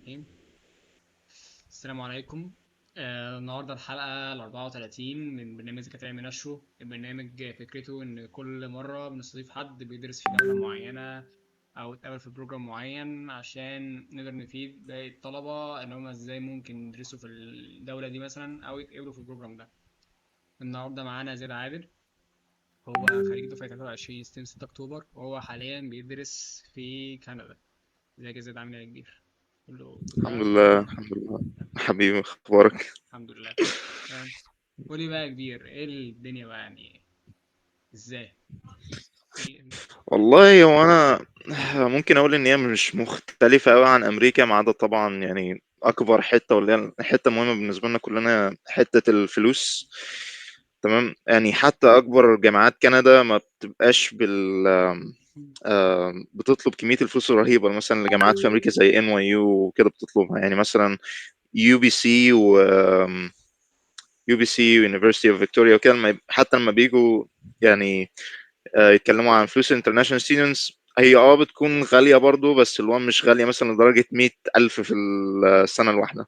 الرحيم. السلام عليكم. النهارده الحلقة ال 34 من برنامج ذكاء منشو. البرنامج فكرته إن كل مرة بنستضيف حد بيدرس في دولة معينة أو اتقابل في بروجرام معين عشان نقدر نفيد باقي الطلبة إن هما إزاي ممكن يدرسوا في الدولة دي مثلا أو يتقابلوا في البروجرام ده. النهارده معانا زياد عابر، هو خريج دفعة 23 ستيم 6 أكتوبر، وهو حاليا بيدرس في كندا. ازيك يا زياد، عامل ايه يا كبير؟ كله الحمد تمام؟ لله الحمد لله. حبيبي اخبارك؟ الحمد لله. تمام. قولي بقى يا كبير، ايه الدنيا بقى يعني؟ ازاي؟ ايه؟ والله هو انا ممكن اقول ان هي مش مختلفه قوي عن امريكا، ما عدا طبعا يعني اكبر حته واللي هي الحته المهمه بالنسبه لنا كلنا، حته الفلوس. تمام، يعني حتى اكبر جامعات كندا ما بتبقاش بتطلب كميه الفلوس الرهيبه مثلا لجامعات في امريكا زي ان واي يو وكده بتطلبها، يعني مثلا يو بي سي و يو بي سي ويونيفرسيتي اوف فيكتوريا وكده، حتى لما بيجوا يعني يتكلموا عن فلوس international students، هي بتكون غالية برضو، بس اللي هو مش غالية مثلا لدرجة 100,000 في السنة الواحدة.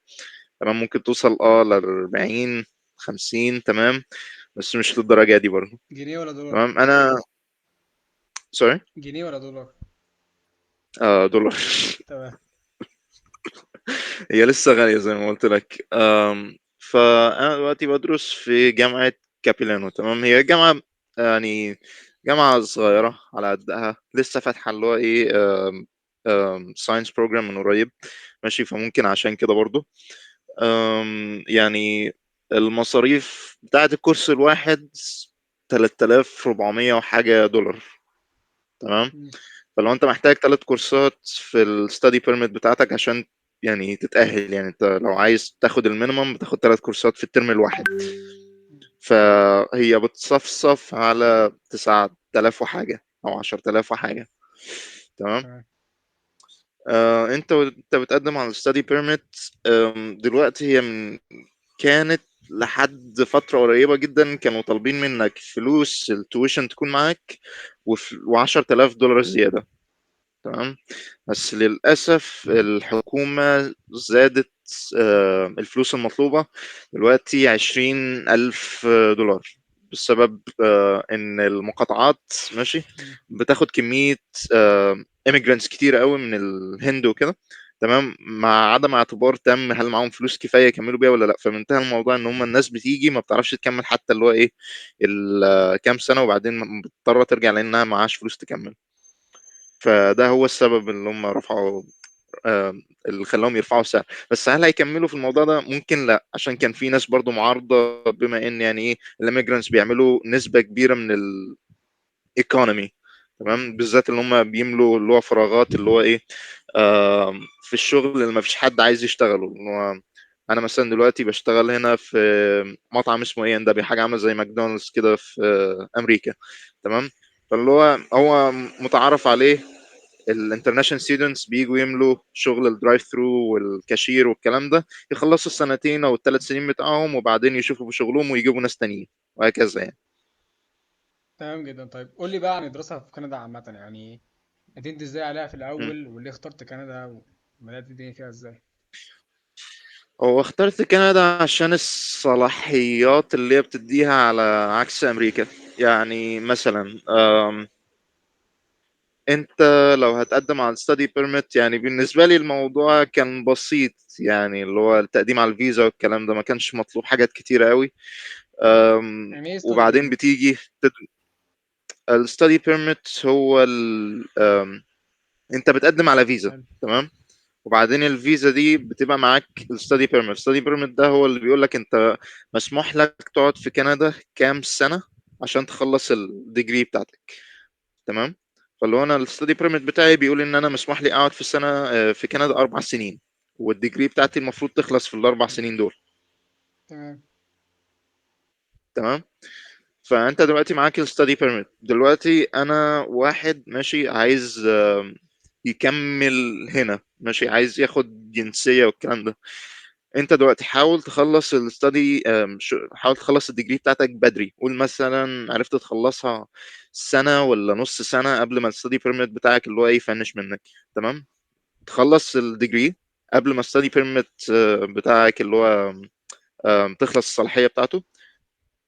تمام، ممكن توصل ل40 50. تمام، بس مش للدرجة دي برضو. جنيه ولا دولار؟ تمام. أنا سوري. جنيه ولا دولار؟ دولار. تمام. هي لسه غالية زي ما قلت لك. فأنا دلوقتي بدرس في جامعة كابيلانو. تمام، هي جامعة يعني جامعة صغيرة على قدها، لسه فاتحة اللي هو إيه ساينس بروجرام من قريب. ماشي، فممكن عشان كده برضو يعني المصاريف بتاعت الكورس الواحد 3400 وحاجة دولار. تمام، مم. فلو انت محتاج 3 كورسات في الستادي بيرميت بتاعتك عشان يعني تتأهل، يعني انت لو عايز تاخد المينيمم بتاخد 3 كورسات في الترم الواحد، فهي بتصفصف على 9000 وحاجة أو 10000 وحاجة. تمام. تمام. انت بتقدم على الستادي بيرميت. دلوقتي هي كانت لحد فترة قريبة جدا كانوا طالبين منك فلوس التويشن تكون معاك و10,000 دولار زيادة. تمام، بس للأسف الحكومة زادت الفلوس المطلوبة دلوقتي 20,000 دولار، بسبب إن المقاطعات ماشي مم. بتاخد كمية immigrants كتير قوي من الهند وكده. تمام، مع عدم اعتبار تام هل معاهم فلوس كفايه يكملوا بيها ولا لا، فمنتهى الموضوع ان هم الناس بتيجي ما بتعرفش تكمل حتى اللي هو ايه كام سنه، وبعدين مضطره ترجع لانها معاش فلوس تكمل. فده هو السبب اللي هم رفعوا اللي خلاهم يرفعوا السعر. بس هل هيكملوا في الموضوع ده؟ ممكن لا، عشان كان في ناس برضو معارضة، بما ان يعني ايه الاميجرانتس بيعملوا نسبة كبيرة من الايكونومي. تمام، بالذات اللي هم بيملوا اللي هو فراغات اللي هو ايه في الشغل اللي ما فيش حد عايز يشتغله، اللي هو انا مثلا دلوقتي بشتغل هنا في مطعم اسمه ايه ده، حاجه عامله زي ماكدونالدز كده في امريكا. تمام، فاللي هو متعارف عليه الانترناشونال ستودنتس بييجوا يملوا شغل الدرايف ثرو والكاشير والكلام ده، يخلصوا السنتين او ال3 سنين بتاعهم وبعدين يشوفوا بشغلهم ويجيبوا ناس تانيين، وهكذا يعني. تمام جدا. طيب قول لي بقى عن الدراسة في كندا عامة، يعني قدمت ازاي عليها في م. الأول، وليه اخترت كندا، وبدأت الدنيا فيها ازاي؟ هو اخترت كندا عشان الصلاحيات اللي هي بتديها على عكس امريكا. يعني مثلا انت لو هتقدم على الستادي بيرميت، يعني بالنسبه لي الموضوع كان بسيط، يعني اللي هو التقديم على الفيزا والكلام ده ما كانش مطلوب حاجات كتيره قوي. يعني ايه ستادي وبعدين بيرميت؟ بتيجي الستادي بيرميت هو انت بتقدم على فيزا. حلو. تمام، وبعدين الفيزا دي بتبقى معاك الستادي بيرميت. الستادي بيرميت ده هو اللي بيقول لك انت مسموح لك تقعد في كندا كام سنة عشان تخلص الديجري بتاعتك. تمام، فاللي هو انا الستادي بيرميت بتاعي بيقول ان انا مسموح لي اقعد في السنة في كندا 4 سنين، والديجري بتاعتي المفروض تخلص في ال4 سنين دول. تمام. تمام، فانت دلوقتي معاك الستادي بيرميت. دلوقتي انا واحد ماشي عايز يكمل هنا، ماشي عايز ياخد جنسية والكلام ده. انت دلوقتي حاول تخلص الستادي، حاول تخلص الديجري بتاعتك بدري. قول مثلا عرفت تخلصها سنة ولا نص سنة قبل ما الستادي بيرميت بتاعك اللي هو ايه يفنش منك. تمام، تخلص الديجري قبل ما study permit بتاعك اللي هو تخلص الصلاحية بتاعته،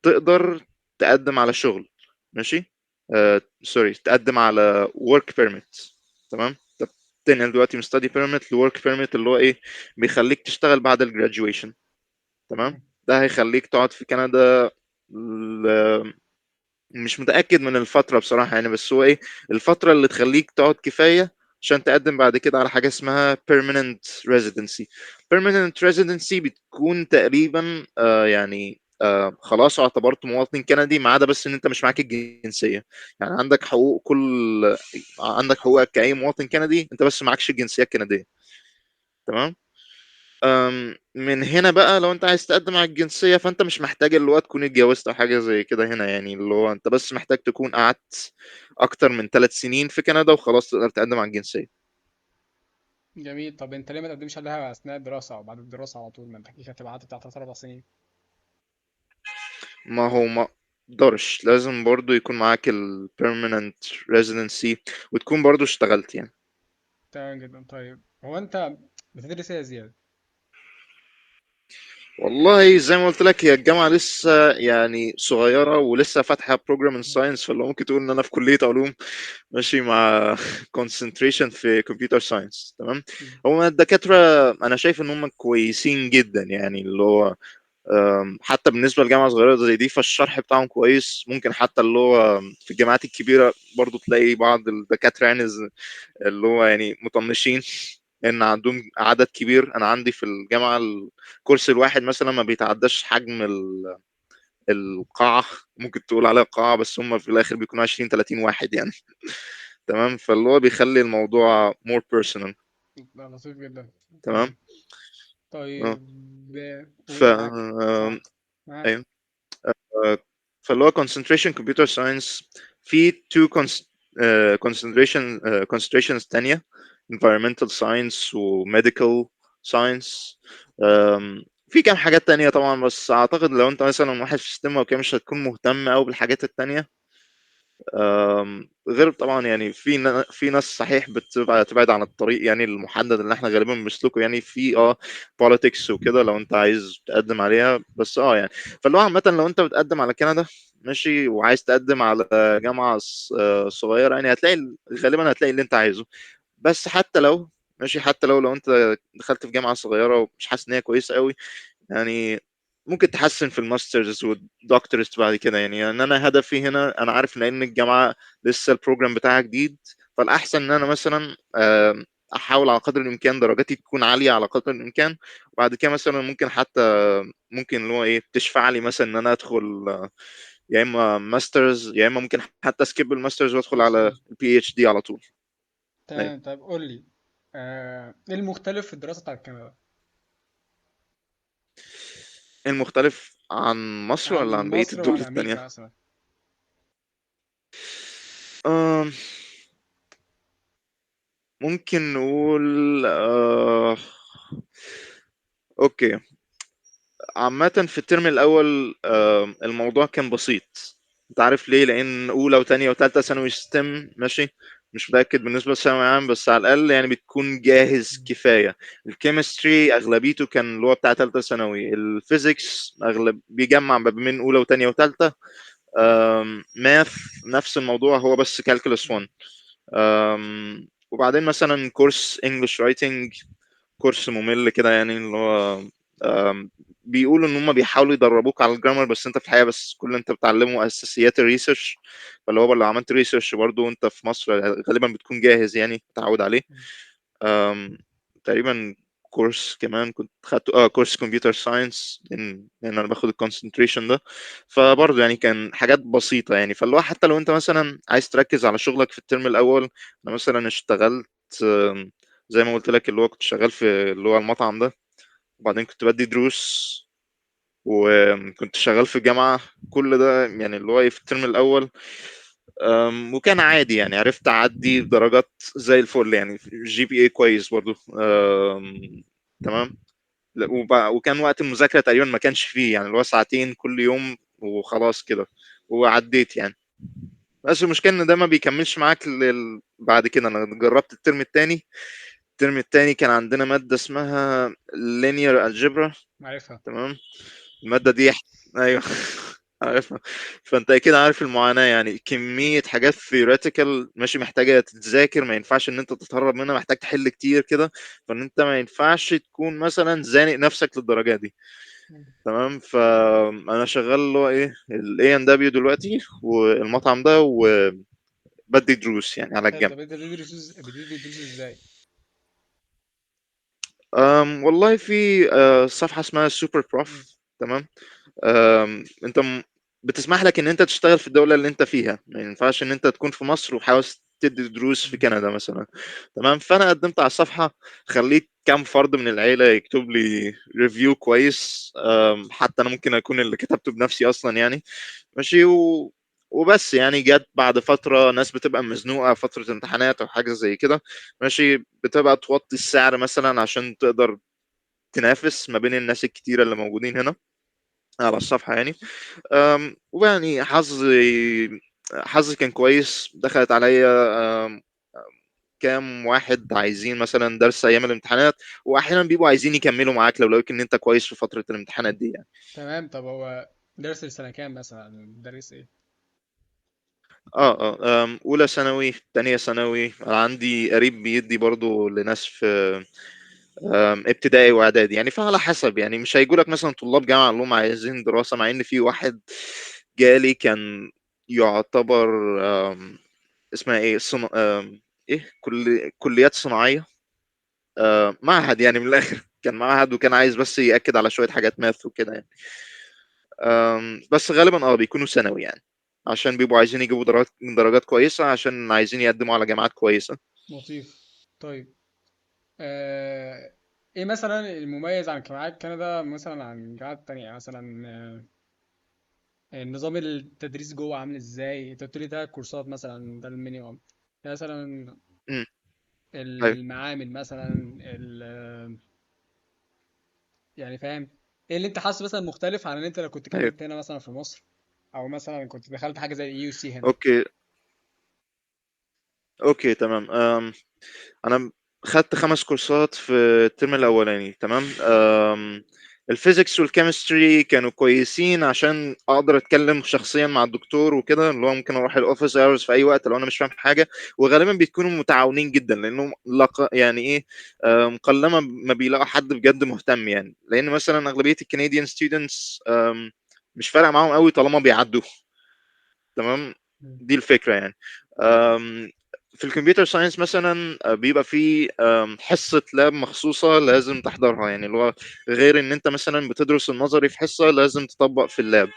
تقدر تقدم على شغل. ماشي. سوري، تقدم على work permit. تمام. طب تنقل دلوقتي من study permit ل work permit اللي هو ايه، بيخليك تشتغل بعد ال graduation. تمام. مم. ده هيخليك تقعد في كندا مش متأكد من الفترة بصراحة يعني، بس هو ايه، الفترة اللي تخليك تقعد كفاية عشان تقدم بعد كده على حاجة اسمها permanent residency. permanent residency بتكون تقريبا يعني خلاص اعتبرت مواطن كندي، ما عدا بس ان انت مش معاك الجنسية. يعني عندك حقوقك كأي مواطن كندي، انت بس معكش الجنسية الكندية. تمام. من هنا بقى لو انت عايز تقدم على الجنسية، فانت مش محتاج اللي هو تكون اتجوزت او حاجة زي كده هنا، يعني اللي هو انت بس محتاج تكون قعدت اكتر من 3 سنين في كندا وخلاص تقدر تقدم على الجنسية. جميل. طب انت ليه ما تقدمش عليها اثناء الدراسه او بعد الدراسه على طول؟ ما انت كده هتبقى قعدت بتاع 3 4 سنين. ما هو ما اقدرش، لازم برضو يكون معاك ال permanent residency وتكون برضو اشتغلت يعني. تمام جدا. طيب هو انت بتدرس ايه يا زياد؟ والله زي ما قلت لك، هي الجامعة لسه يعني صغيرة ولسه فاتحة program in مم. science، فلو ممكن تقول ان انا في كلية علوم ماشي مع concentration في computer science. تمام. مم. هو الدكاترة أنا شايف إن هم كويسين جدا، يعني اللي هو حتى بالنسبة لجامعة صغيرة زي دي فالشرح بتاعهم كويس. ممكن حتى اللي هو في الجامعات الكبيرة برضو تلاقي بعض الدكاترة يعني اللي هو يعني مطنشين لأن عندهم عدد كبير. أنا عندي في الجامعة الكورس الواحد مثلا ما بيتعداش حجم القاعة. ممكن تقول عليها قاعة، بس هم في الآخر بيكونوا 20 30 واحد يعني. تمام. فاللي هو بيخلي الموضوع more personal. ده لطيف جدا. تمام. تمام. اه. طيب ف قول معاك. سمعك. معاك. ايوه. آه، فاللي هو concentration computer science في two concentrations تانية: environmental science و medical science. في كام حاجات تانية طبعا، بس اعتقد لو انت مثلا واحد في ستيم او كده مش هتكون مهتم اوي بالحاجات التانية. غير طبعا يعني في ناس صحيح بتبقى تبعد عن الطريق يعني المحدد اللي احنا غالبا بنسلكه، يعني في politics وكده لو انت عايز تقدم عليها، بس يعني فاللي هو عامة لو انت بتقدم على كندا ماشي وعايز تقدم على جامعة صغيرة، يعني غالبا هتلاقي اللي انت عايزه. بس حتى لو ماشي، حتى لو انت دخلت في جامعة صغيرة ومش حاسس ان هي كويسة قوي، يعني ممكن تحسن في الماسترز والدكتورز بعد كده. يعني انا هدفي هنا، انا عارف ان الجامعه لسه البروجرام بتاعها جديد، فالاحسن ان انا مثلا احاول على قدر الامكان درجاتي تكون عاليه على قدر الامكان. وبعد كده مثلا ممكن اللي هو ايه تشفع لي مثلا ان انا ادخل يا اما ماسترز، يا اما ممكن حتى سكيب الماسترز وادخل على PhD. البي اتش دي على طول. ايوه. تمام. طيب قول لي ايه المختلف في الدراسه بتاعت كندا المختلف عن مصر ولا عن عن بقيه مصر الدول وعن التانية؟ امريكا مثلا؟ آم، ممكن نقول اوكي. عامة في الترم الأول الموضوع كان بسيط. أنت عارف ليه؟ لأن أولى وتانية وتالتة ثانوي ستيم ماشي. مش متأكد بالنسبة لثانوي عام، بس على الأقل يعني بتكون جاهز مم. كفاية. الكيمستري أغلبيته كان اللي هو بتاع تالتة ثانوي. الفيزيكس أغلب بيجمع ما بين أولى وتانية وتالتة. ماث نفس الموضوع، هو بس كالكولس مم. 1. وبعدين مثلا كورس انجلش رايتنج، كورس ممل كده يعني اللي هو آم، بيقولوا ان هم بيحاولوا يدربوك على الجرامر، بس انت في الحقيقه بس كل اللي انت بتعلمه اساسيات الريسيرش. فاللي هو لو عملت ريسيرش برضو وانت في مصر غالبا بتكون جاهز يعني متعود عليه. مم. آم، تقريبا كورس كمان كنت خدته كورس كمبيوتر ساينس، لان انا باخد الكونسنتريشن ده. فبرضه يعني كان حاجات بسيطه يعني. فاللي هو حتى لو انت مثلا عايز تركز على شغلك في الترم الاول، انا مثلا اشتغلت زي ما قلت لك اللي هو كنت شغال في اللي هو المطعم ده، وبعدين كنت بدي دروس، وكنت شغال في جامعة. كل ده يعني اللي هو في الترم الأول. وكان عادي يعني، عرفت أعدي بدرجات زي الفل يعني، جي بي اي كويس برضو. تمام. لا، وكان وقت المذاكرة تقريبا ما كانش فيه، يعني اللي هو ساعتين كل يوم وخلاص كده وعديت يعني. بس المشكلة ان ده ما بيكملش معاك بعد كده. انا جربت الترم التاني الترم التاني كان عندنا مادة اسمها linear algebra. عارفها. تمام. المادة دي ايوه عارفها. فانت اكيد عارف المعاناة، يعني كمية حاجات theoretical ماشي محتاجة تتذاكر، ما ينفعش ان انت تتهرب منها، محتاج تحل كتير كده. فان انت ما ينفعش تكون مثلا زانق نفسك للدرجة دي. تمام. فانا شغال اللي هو ايه الاي ان دبليو دلوقتي والمطعم ده، وبدي دروس يعني على حلو. الجنب. طب انت بتدي دروس ازاي؟ والله في صفحة اسمها سوبر مم. بروف. تمام. انت بتسمح لك ان انت تشتغل في الدولة اللي انت فيها، ما ينفعش ان انت تكون في مصر وحاول تدي دروس في مم. كندا مثلا. تمام. فانا قدمت على الصفحة، خليت كام فرد من العيلة يكتب لي ريفيو كويس. حتى انا ممكن اكون اللي كتبته بنفسي اصلا يعني. ماشي. وبس يعني جت بعد فترة ناس بتبقى مزنوقة فترة امتحانات أو حاجة زي كده. ماشي. بتبقى توطي السعر مثلا عشان تقدر تنافس ما بين الناس الكتيرة اللي موجودين هنا على الصفحة يعني. ويعني حظي كان كويس، دخلت عليا أم، كام واحد عايزين مثلا درس ايام الامتحانات، واحيانا بيبقوا عايزين يكملوا معاك لو لقيت ان انت كويس في فترة الامتحانات دي يعني. تمام. طب هو درس السنة كام مثلا؟ مدرس ايه؟ اولى ثانوي تانية ثانوي. انا عندي قريب بيدي برضو لناس في ابتدائي واعدادي يعني. فعلى حسب يعني، مش هيجوا لك مثلا طلاب جامعة اللي هم عايزين دراسة، مع ان في واحد جالي كان يعتبر اسمها ايه ايه كليات صناعية. معهد يعني من الاخر كان معهد، وكان عايز بس يأكد على شوية حاجات ماث وكده يعني. بس غالبا بيكونوا ثانوي يعني، عشان بيبقوا عايزين يجيبوا درجات كويسة، عشان عايزين يقدموا على جامعات كويسة. لطيف. طيب. ايه مثلا المميز عن جامعات كندا مثلا عن الجامعات التانية؟ يعني مثلا نظام التدريس جوه عامل ازاي؟ انت قلت لي 3 كورسات مثلا، ده المينيمم. مثلا امم. ايوه. المعامل مثلا يعني فاهم، ايه اللي انت حاسه مثلا مختلف عن ان انت لو كنت ايوه. كملت هنا مثلا في مصر، او مثلا كنت دخلت حاجه زي الاي يو سي هنا؟ اوكي. اوكي تمام. انا خدت 5 كورسات في الترم الاولاني. تمام. الفيزيكس والكيمستري كانوا كويسين عشان اقدر اتكلم شخصيا مع الدكتور وكده، اللي هو ممكن اروح الاوفيس اورز في اي وقت لو انا مش فاهم حاجه. وغالبا بيكونوا متعاونين جدا، لانهم يعني ايه قلما ما بيلاقوا حد بجد مهتم يعني، لان مثلا اغلبيه الكنديان ستودنتس مش فارقه معاهم قوي طالما بيعدوا. تمام. مم. دي الفكرة يعني. أم، في الكمبيوتر ساينس مثلا بيبقى في حصة لاب مخصوصة لازم تحضرها، يعني اللي هو غير ان انت مثلا بتدرس النظري في حصة، لازم تطبق في اللاب.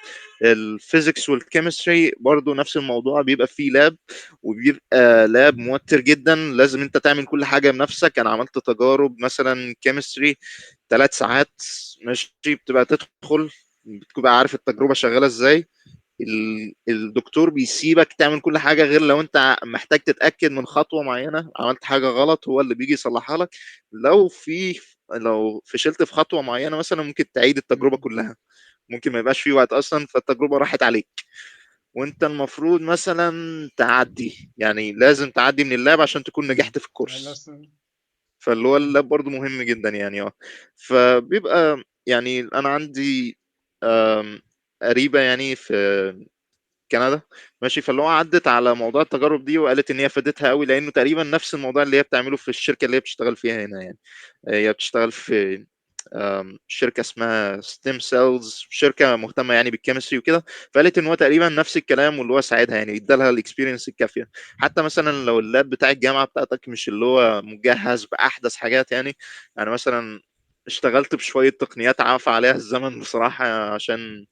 الفيزيكس والكيمستري برضو نفس الموضوع، بيبقى فيه لاب، وبيبقى لاب موتر جدا، لازم انت تعمل كل حاجة بنفسك. انا عملت تجارب مثلا كيمستري 3 ساعات. ماشي. بتبقى تدخل، بتبقى عارف التجربة شغالة ازاي. الدكتور بيسيبك تعمل كل حاجة، غير لو انت محتاج تتأكد من خطوة معينة عملت حاجة غلط هو اللي بيجي يصلحها لك. لو فشلت في خطوة معينة مثلا ممكن تعيد التجربة مم. كلها، ممكن ما يبقاش في وقت اصلا فالتجربة راحت عليك. وانت المفروض مثلا تعدي، يعني لازم تعدي من اللاب عشان تكون مم. نجحت في يعني الكورس. اصلا. فاللي هو مم. اللاب برضو مهم جدا يعني. فبيبقى يعني انا عندي آم، قريبة يعني في كندا. ماشي. فاللي هو عدت على موضوع التجارب دي وقالت ان هي فادتها قوي، لانه تقريبا نفس الموضوع اللي هي بتعمله في الشركه اللي هي بتشتغل فيها هنا يعني. هي بتشتغل في شركه اسمها ستيم سيلز، شركه مهتمه يعني بالكيمستري وكده. فقالت ان هو تقريبا نفس الكلام، واللي هو ساعدها يعني ادالها الاكسبيرينس الكافيه. حتى مثلا لو اللاب بتاع الجامعه بتاعتك مش اللي هو مجهز باحدث حاجات يعني. يعني مثلا اشتغلت بشويه تقنيات عافى عليها الزمن بصراحه، عشان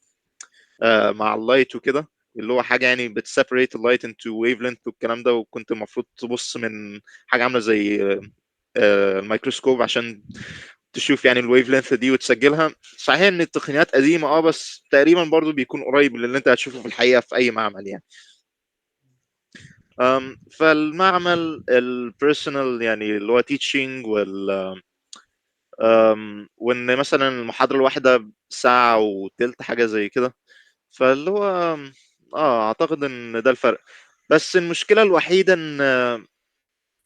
مع اللايت وكده، اللي هو حاجه يعني بتسيبريت اللايت انتو ويف لينث والكلام ده. وكنت المفروض تبص من حاجه عامله زي الميكروسكوب عشان تشوف يعني الويف لينث دي وتسجلها. صحيح ان التقنيات قديمه بس تقريبا برضو بيكون قريب للي انت هتشوفه في الحقيقه في اي معمل يعني. فالمعمل البيرسونال يعني اللي هو تيتشنج وان مثلا المحاضره الواحده ساعه وتلت حاجه زي كده. فاللي هو اعتقد ان ده الفرق. بس المشكله الوحيده ان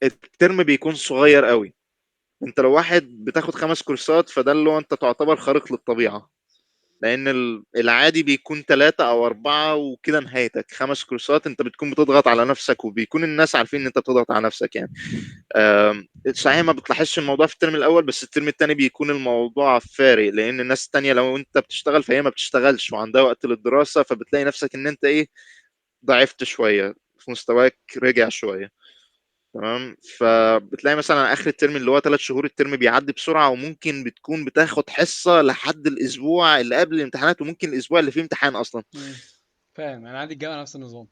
الترم بيكون صغير قوي. انت لو واحد بتاخد 5 كورسات فده اللي هو انت تعتبر خارق للطبيعة، لان العادي بيكون 3 او 4 وكده نهايتك. 5 كورسات انت بتكون بتضغط على نفسك، وبيكون الناس عارفين ان انت بتضغط على نفسك يعني. صحيح ما بتلاحظش الموضوع في الترم الاول، بس الترم التاني بيكون الموضوع فارق، لان الناس التانية لو انت بتشتغل فهي ما بتشتغلش وعندها وقت للدراسة، فبتلاقي نفسك ان انت ايه، ضعفت شوية في مستواك، رجع شوية. تمام. فبتلاقي مثلا على اخر الترم اللي هو 3 شهور، الترم بيعدي بسرعه، وممكن بتكون بتاخد حصه لحد الاسبوع اللي قبل الامتحانات، وممكن الاسبوع اللي فيه امتحان اصلا. مم. فاهم، انا عندي الجامعه نفس النظام.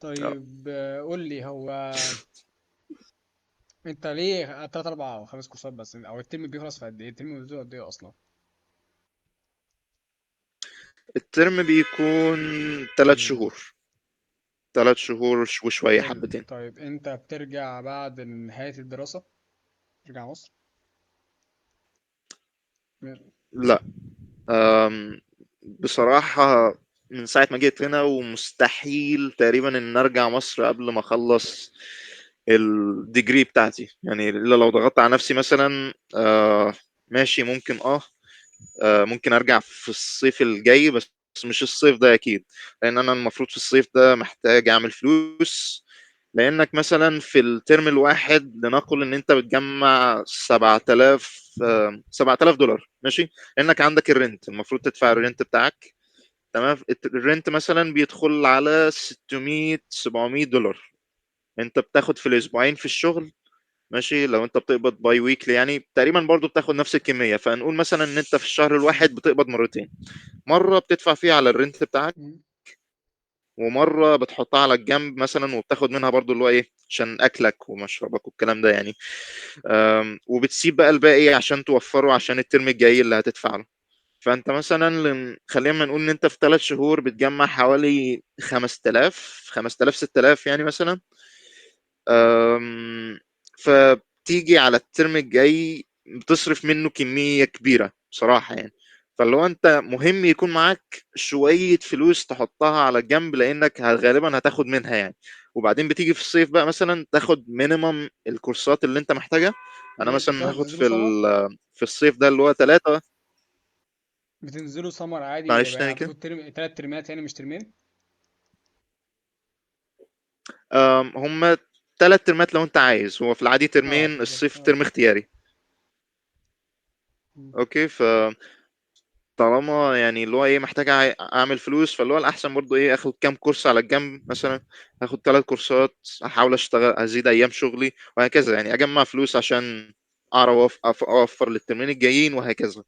آه. طيب قول لي، هو انت ليه 3 4 او 5 كورسات بس؟ او الترم بيخلص في قد ايه؟ الترم بيبدأ قد ايه اصلا؟ الترم بيكون ثلاث مم. شهور 3 شهور وشويه حلو. حبتين. طيب انت بترجع بعد نهايه الدراسه، ترجع مصر؟ م- لا. بصراحه من ساعه ما جيت هنا ومستحيل تقريبا ان ارجع مصر قبل ما اخلص الديجري بتاعتي يعني، الا لو ضغطت على نفسي مثلا. ماشي، ممكن ممكن ارجع في الصيف الجاي، بس مش الصيف ده اكيد، لان انا المفروض في الصيف ده محتاج اعمل فلوس. لانك مثلا في الترم الواحد لنقل ان انت بتجمع 7000 $7000 ماشي، لانك عندك الرنت، المفروض تدفع الرنت بتاعك. تمام. الرنت مثلا بيدخل على 600 $700. انت بتاخد في الاسبوعين في الشغل، ماشي، لو انت بتقبض باي ويكلي يعني تقريبا برضو بتاخد نفس الكميه، فنقول مثلا ان انت في الشهر الواحد بتقبض مرتين. مره بتدفع فيها على الرنت بتاعك، م- ومره بتحطها على الجنب مثلا وبتاخد منها برضو اللي هو ايه عشان اكلك ومشربك والكلام ده يعني. وبتسيب بقى الباقي عشان توفره عشان الترم الجاي اللي هتدفع له. فانت مثلا خلينا نقول ان انت في 3 شهور بتجمع حوالي 5000 6000 يعني مثلا. فتيجي على الترم الجاي بتصرف منه كمية كبيرة بصراحة يعني. فاللي هو انت مهم يكون معاك شوية فلوس تحطها على الجنب، لانك غالبا هتاخد منها يعني. وبعدين بتيجي في الصيف بقى مثلا تاخد مينيمم الكورسات اللي انت محتاجها. انا ليه مثلا بتسافر هاخد بتنزلوا سمر؟ في الصيف ده اللي هو 3. بتنزلوا سمر عادي، معلش بيبقى تاني كده. المفروض ترم 3 ترمات يعني مش ترمين؟ هم 3 ترمات لو انت عايز، هو في العادي اه ترمين، بالظبط الصيف اه. ترم اختياري. م- اوكي. طالما يعني اللي هو ايه محتاج اعمل فلوس، فاللي هو الاحسن برضو ايه اخد كام كورس على الجنب مثلا. اخد 3 كورسات، احاول اشتغل ازيد ايام شغلي، وهكذا يعني اجمع فلوس عشان اعرف اوفر للترمين الجايين، وهكذا.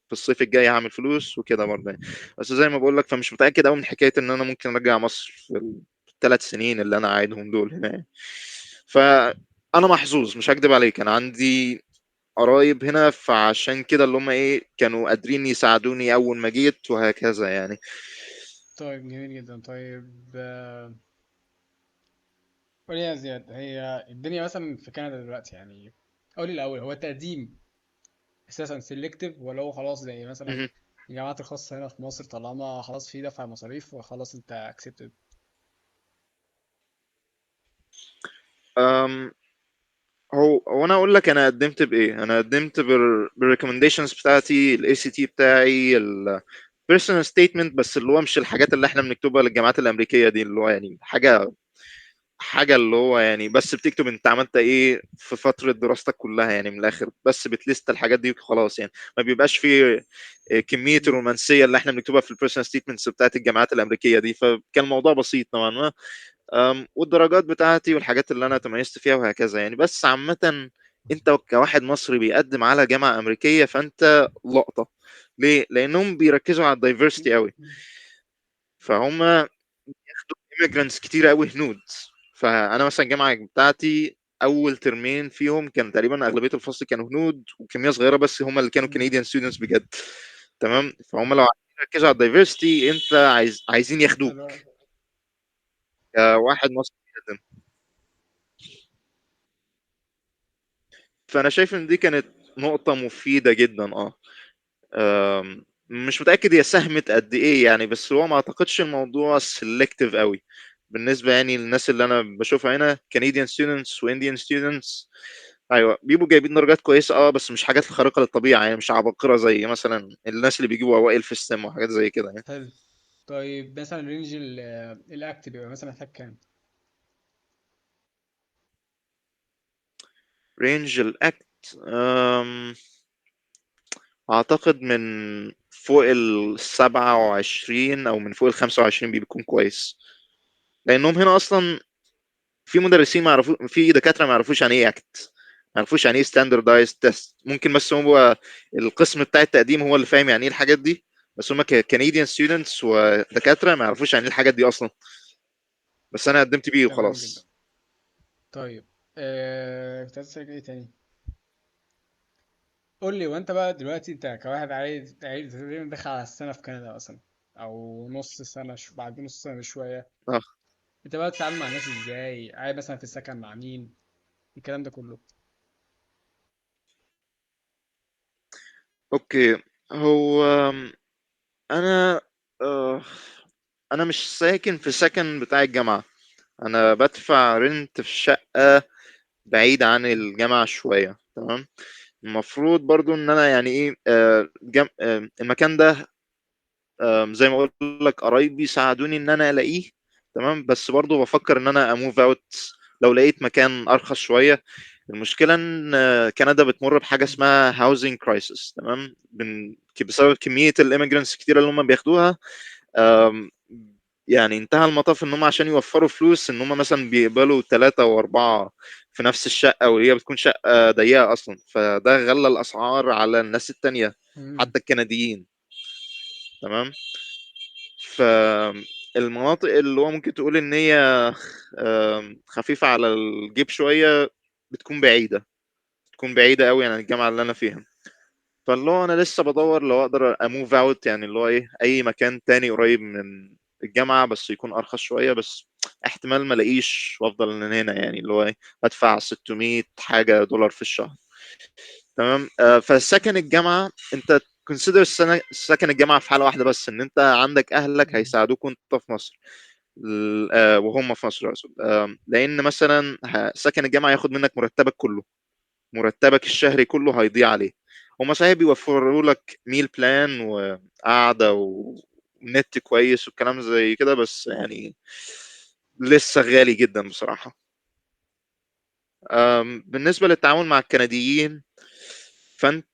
في الصيف الجاي هعمل فلوس وكده برضه يعني. بس زي ما بقول لك، فمش متاكد قوي من حكايه ان انا ممكن ارجع مصر في ال3 سنين اللي انا قاعدهم دول هنا يعني. فانا محظوظ مش هكدب عليك، انا عندي قرايب هنا، فعشان كده اللي هم ايه كانوا قادرين يساعدوني اول ما جيت وهكذا يعني. طيب جميل جدا. طيب قول لي يا زياد، هي الدنيا مثلا في كندا دلوقتي يعني، قول لي الاول، هو التقديم اساسا سيلكتيف، ولا هو خلاص زي مثلا مهم. الجامعات الخاصه هنا في مصر، طالما خلاص في دفع مصاريف وخلاص انت اكسبتد؟ أم هو انا اقول لك انا قدمت بايه. انا قدمت بالريكومنديشنز بتاعتي، الاي سي تي بتاعي، البيرسونال ستيتمنت، بس اللي هو مش الحاجات اللي احنا بنكتبها للجامعات الامريكيه دي، اللي هو يعني حاجه اللي هو يعني بس بتكتب انت عملت ايه في فتره دراستك كلها يعني، من الاخر بس بتليست الحاجات دي وخلاص يعني. ما بيبقاش فيه كميه مم. الرومانسيه اللي احنا بنكتبها في البيرسونال ستيتمنتس بتاعت الجامعات الامريكيه دي، فكان الموضوع بسيط نوعا ما. والدرجات بتاعتي والحاجات اللي انا تميزت فيها وهكذا يعني. بس عامه انت كواحد مصري بيقدم على جامعه امريكيه فانت لقطه. ليه؟ لانهم بيركزوا على الدايفرستي قوي. فهم ياخدوا immigrants كتير قوي هنود. فانا مثلا الجامعه بتاعتي اول ترمين فيهم كان تقريبا اغلبيه الفصل كانوا هنود، وكميه صغيره بس هم اللي كانوا مم. كنديان ستودنتس بجد. تمام. فهم لو عايزين يركزوا على الدايفرستي، انت عايزين ياخدوك حلو أوي. كواحد مصري جدا. فانا شايف ان دي كانت نقطه مفيده جدا. مش متاكد هي ساهمت قد ايه يعني، بس هو ما اعتقدش الموضوع سيلكتيف قوي. بالنسبة يعني للناس اللي أنا باشوفها هنا Canadian students وIndian students، أيوه بيبقوا جايبين درجات كويسة بس مش حاجات خارقة للطبيعة، يعني مش عباقرة زي مثلا الناس اللي بيجيبوا أوائل في السم وحاجات زي كده يعني. حلو. طيب مثلا رينج الاكت بيبقى مثلا محتاج كام؟ رينج الأكت أعتقد من فوق ال27 أو من فوق ال25 بيكون كويس، لأنهم هنا أصلا في مدرسين ما يعرفوش، في دكاترة ما يعرفوش يعني إيه أكت، ما يعرفوش يعني إيه ستاندردايز تيست. ممكن بس هو القسم بتاع التقديم هو اللي فاهم يعني إيه الحاجات دي، بس هم كنديان ستودنتس ودكاترة ما يعرفوش يعني إيه الحاجات دي أصلا، بس أنا قدمت بيه تمام جدا. وخلاص. طيب كنت عايز اسالك ايه تاني؟ قول لي، وانت بقى دلوقتي انت كواحد عايز تقريبا داخل على السنه في كندا مثلا، او نص سنه بعد نص سنه بشويه، آه. انت بقى بتتعامل مع الناس ازاي؟ قاعد مثلا في السكن مع مين؟ الكلام ده كله. أوكي. هو أنا آه، أنا مش ساكن في سكن بتاع الجامعة، أنا بدفع رنت في شقة بعيد عن الجامعة شوية، تمام. المفروض برضو ان انا يعني ايه المكان ده زي ما اقول لك قرايبي ساعدوني ان انا الاقيه، تمام. بس برضو بفكر ان انا اموف اوت لو لقيت مكان ارخص شوية. المشكلة ان كندا بتمر بحاجة اسمها هاوزنج كرايسيس، تمام، بسبب كمية الاميجرانتس كتير اللي هم بياخدوها. آم، يعني انتهى المطاف ان هم عشان يوفروا فلوس ان هم مثلا بيقبلوا 3 و4 في نفس الشقة، وهي بتكون شقة ضيقة اصلا، فده غلى الاسعار على الناس التانية امم. حتى الكنديين، تمام. فالمناطق اللي هو ممكن تقول ان هي خفيفة على الجيب شوية بتكون بعيدة، بتكون بعيدة قوي عن الجامعة اللي انا فيها. فاللي هو انا لسه بدور لو اقدر اموف اوت، يعني اللي هو ايه اي مكان تاني قريب من الجامعة بس يكون ارخص شوية، بس احتمال ما الاقيش وافضل من هنا، يعني اللي هو ايه ادفع 600 حاجة دولار في الشهر، تمام. فسكن الجامعة انت كونسيدر سكن الجامعة في حالة واحدة بس، ان انت عندك اهلك امم. هيساعدوك وانت في مصر، وهم في مصر اقصد. لان مثلا سكن الجامعة ياخد منك مرتبك كله، مرتبك الشهري كله هيضيع عليه. هما صحيح بيوفروا لك ميل بلان وقعدة ونت كويس والكلام زي كده، بس يعني لسه غالي جدا بصراحة. بالنسبة للتعامل مع الكنديين، فانت